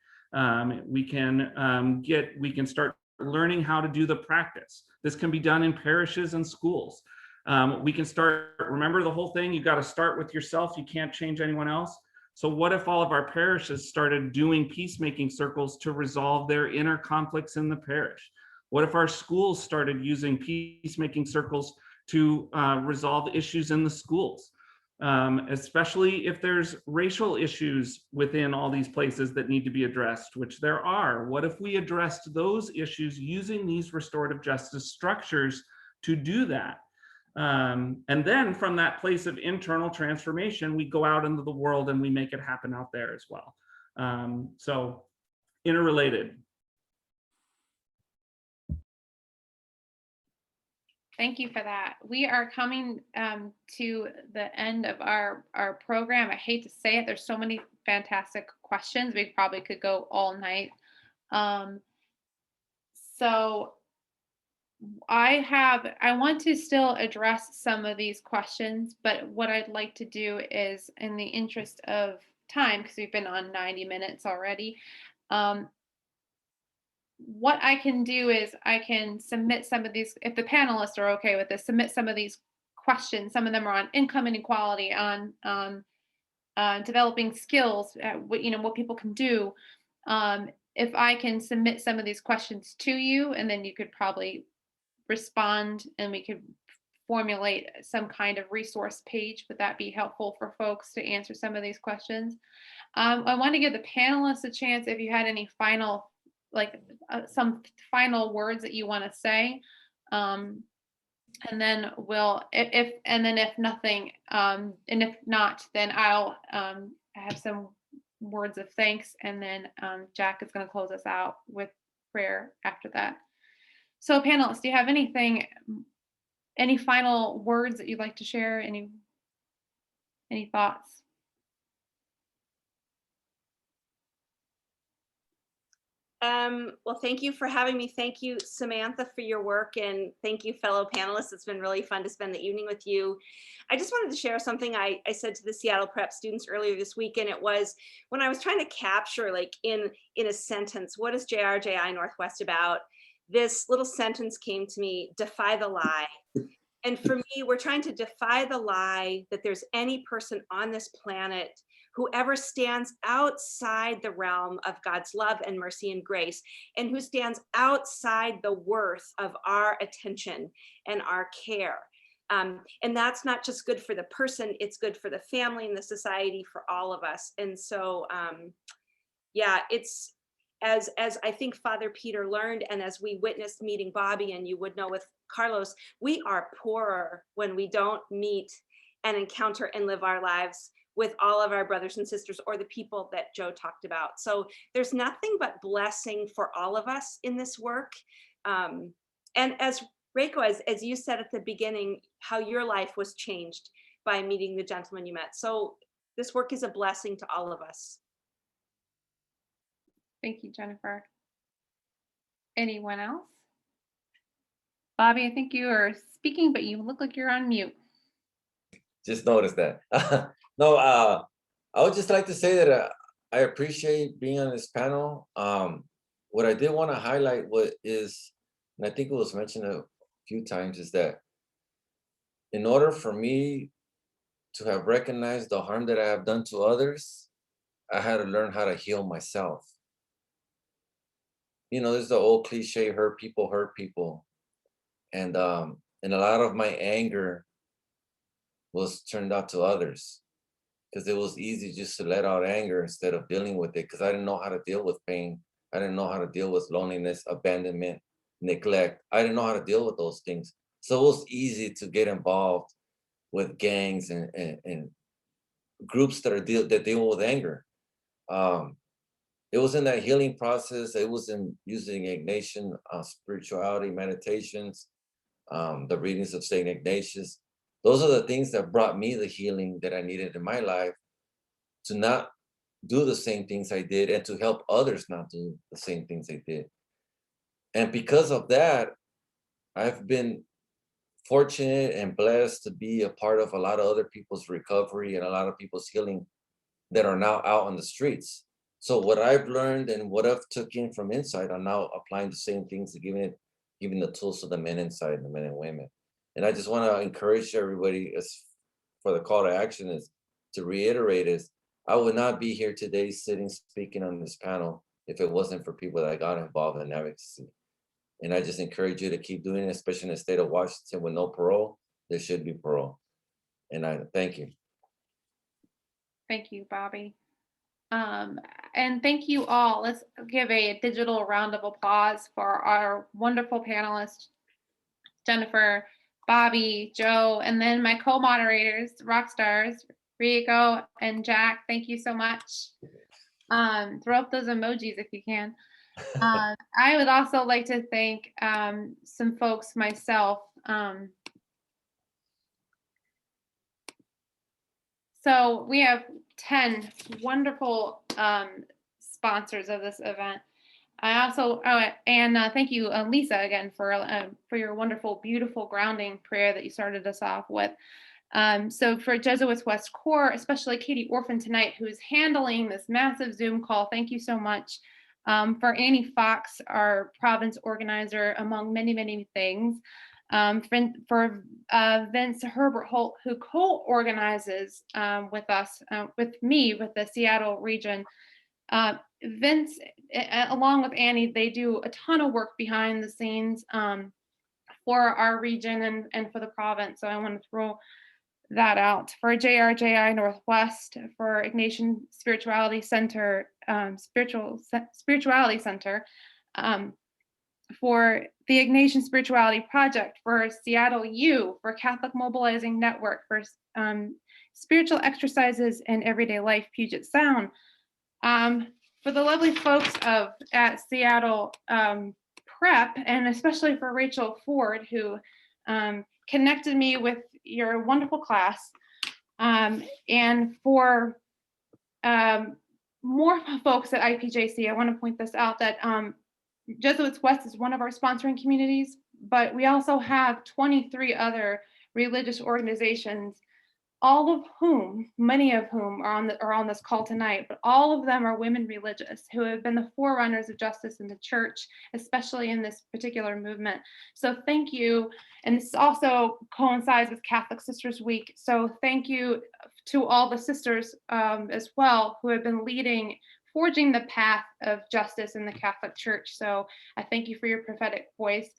We can start learning how to do the practice. This can be done in parishes and schools. We can start, remember the whole thing, you got to start with yourself. You can't change anyone else. So what if all of our parishes started doing peacemaking circles to resolve their inner conflicts in the parish? What if our schools started using peacemaking circles to resolve issues in the schools? Especially if there's racial issues within all these places that need to be addressed, which there are. What if we addressed those issues using these restorative justice structures to do that? And then from that place of internal transformation, we go out into the world and we make it happen out there as well. So interrelated. Thank you for that. We are coming to the end of our program. I hate to say it, there's so many fantastic questions. We probably could go all night. So I want to still address some of these questions, but what I'd like to do is, in the interest of time, because we've been on 90 minutes already, what I can do is I can submit some of these, if the panelists are okay with this, submit some of these questions. Some of them are on income inequality, on developing skills, what people can do. If I can submit some of these questions to you, and then you could probably respond, and we could formulate some kind of resource page. Would that be helpful for folks to answer some of these questions? I want to give the panelists a chance, if you had any final, some final words that you want to say, and then if nothing, and if not, then I'll have some words of thanks, and then Jack is going to close us out with prayer after that. So panelists, do you have any final words that you'd like to share? Any thoughts? Well, thank you for having me. Thank you, Samantha, for your work, and thank you, fellow panelists. It's been really fun to spend the evening with you. I just wanted to share something I said to the Seattle Prep students earlier this week, and it was when I was trying to capture, like in a sentence, what is JRJI Northwest about? This little sentence came to me: defy the lie. And for me, we're trying to defy the lie that there's any person on this planet who ever stands outside the realm of God's love and mercy and grace, and who stands outside the worth of our attention and our care. And that's not just good for the person, it's good for the family and the society, for all of us. And so, yeah, it's, as I think Father Peter learned, and as we witnessed meeting Bobby, and you would know with Carlos, we are poorer when we don't meet and encounter and live our lives with all of our brothers and sisters, or the people that Joe talked about. So there's nothing but blessing for all of us in this work. And as Reiko, as you said at the beginning, how your life was changed by meeting the gentleman you met. So this work is a blessing to all of us. Thank you, Jennifer. Anyone else? Bobby, I think you are speaking, but you look like you're on mute. Just noticed that. No, I would just like to say that I appreciate being on this panel. What I did want to highlight is, and I think it was mentioned a few times, is that in order for me to have recognized the harm that I have done to others, I had to learn how to heal myself. You know, there's the old cliche, hurt people. And a lot of my anger was turned out to others, because it was easy just to let out anger instead of dealing with it, because I didn't know how to deal with pain. I didn't know how to deal with loneliness, abandonment, neglect. I didn't know how to deal with those things. So it was easy to get involved with gangs and groups that deal with anger. It was in that healing process. It was in using Ignatian spirituality, meditations, the readings of Saint Ignatius. Those are the things that brought me the healing that I needed in my life, to not do the same things I did, and to help others not do the same things they did. And because of that, I've been fortunate and blessed to be a part of a lot of other people's recovery and a lot of people's healing that are now out on the streets. So what I've learned and what I've taken from inside, I'm now applying the same things to giving the tools to the men inside, the men and women. And I just want to encourage everybody, as for the call to action, is to reiterate, is I would not be here today speaking on this panel if it wasn't for people that got involved in advocacy. And I just encourage you to keep doing it, especially in the state of Washington with no parole. There should be parole. And I thank you. Thank you, Bobby. And thank you all. Let's give a digital round of applause for our wonderful panelists, Jennifer, Bobby, Joe, and then my co-moderators, rock stars, Rico and Jack. Thank you so much. Throw up those emojis if you can. I would also like to thank some folks myself. So we have 10 wonderful sponsors of this event. I also, thank you, Lisa, again, for your wonderful, beautiful grounding prayer that you started us off with. So for Jesuits West Corps, especially Katie Orphan tonight, who is handling this massive Zoom call, thank you so much. For Annie Fox, our province organizer, among many, many things. For Vince Herbert Holt, who co-organizes with us, with me, with the Seattle region. Vince, along with Annie, they do a ton of work behind the scenes for our region and for the province. So I want to throw that out. For JRJI Northwest, for Ignatian Spirituality Center, Spirituality Center, for the Ignatian Spirituality Project, for Seattle U, for Catholic Mobilizing Network, for Spiritual Exercises in Everyday Life, Puget Sound, for the lovely folks at Seattle Prep, and especially for Rachel Ford, who connected me with your wonderful class, and for more folks at IPJC. I want to point this out, that Jesuits West is one of our sponsoring communities, but we also have 23 other religious organizations, all of whom, many of whom are on this call tonight, but all of them are women religious who have been the forerunners of justice in the church, especially in this particular movement. So thank you. And this also coincides with Catholic Sisters Week. So thank you to all the sisters as well, who have been forging the path of justice in the Catholic Church. So I thank you for your prophetic voice.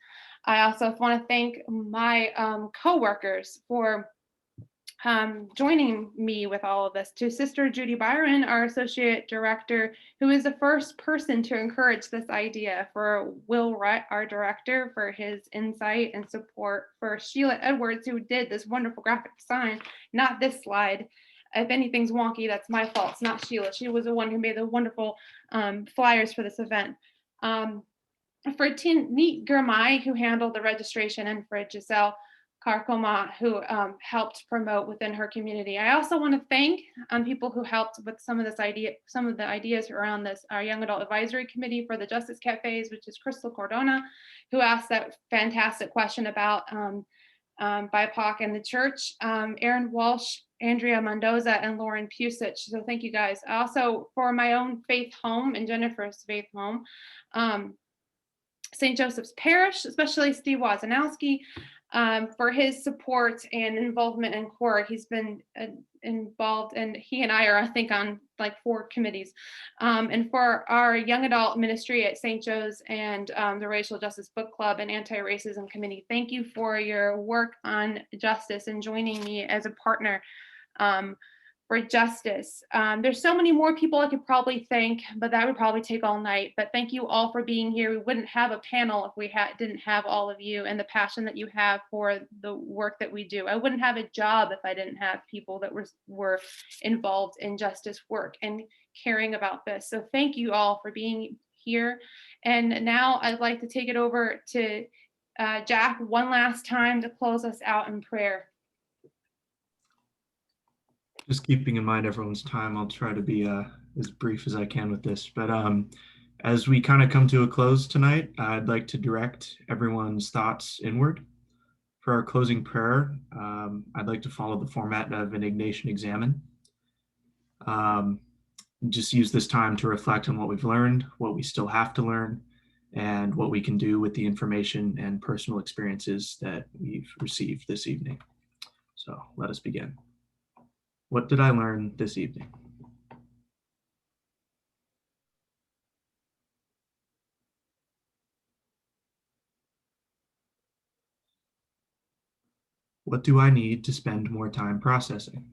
I also want to thank my co-workers for joining me with all of this. To Sister Judy Byron, our Associate Director, who is the first person to encourage this idea, for Will Rutt, our Director, for his insight and support, for Sheila Edwards, who did this wonderful graphic design, not this slide. If anything's wonky, that's my fault. It's not Sheila. She was the one who made the wonderful flyers for this event. For Neat Gurmai, who handled the registration, and for Giselle Carcoma, who helped promote within her community. I also want to thank people who helped with some of the ideas around this. Our Young Adult Advisory Committee for the Justice Cafes, which is Crystal Cordona, who asked that fantastic question about BIPOC and the church. Erin Walsh, Andrea Mendoza, and Lauren Pusich. So thank you guys. Also for my own faith home and Jennifer's faith home, St. Joseph's Parish, especially Steve Wozanowski, for his support and involvement in CORE. He's been involved, and he and I are, I think, on like 4 committees. And for our young adult ministry at St. Joe's and the Racial Justice Book Club and Anti-Racism Committee, thank you for your work on justice and joining me as a partner for justice. There's so many more people I could probably thank, but that would probably take all night. But thank you all for being here. We wouldn't have a panel if we didn't have all of you and the passion that you have for the work that we do. I wouldn't have a job if I didn't have people that were involved in justice work and caring about this. So thank you all for being here. And now I'd like to take it over to Jack one last time to close us out in prayer. Just keeping in mind everyone's time, I'll try to be as brief as I can with this. But as we kind of come to a close tonight, I'd like to direct everyone's thoughts inward. For our closing prayer, I'd like to follow the format of an Ignatian Examen. Just use this time to reflect on what we've learned, what we still have to learn, and what we can do with the information and personal experiences that we've received this evening. So let us begin. What did I learn this evening? What do I need to spend more time processing?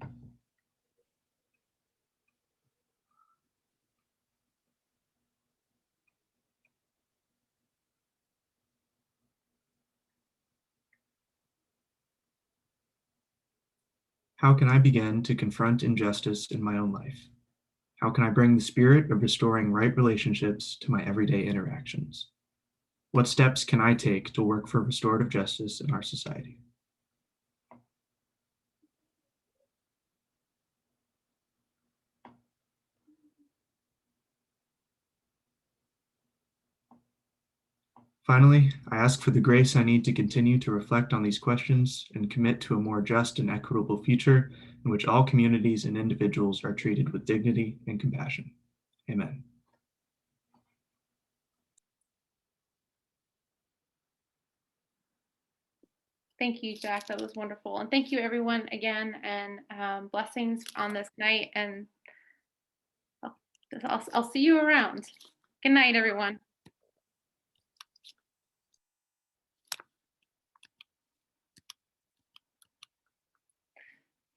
How can I begin to confront injustice in my own life? How can I bring the spirit of restoring right relationships to my everyday interactions? What steps can I take to work for restorative justice in our society? Finally, I ask for the grace I need to continue to reflect on these questions and commit to a more just and equitable future in which all communities and individuals are treated with dignity and compassion. Amen. Thank you, Jack. That was wonderful. And thank you, everyone, again, and blessings on this night. And I'll see you around. Good night, everyone.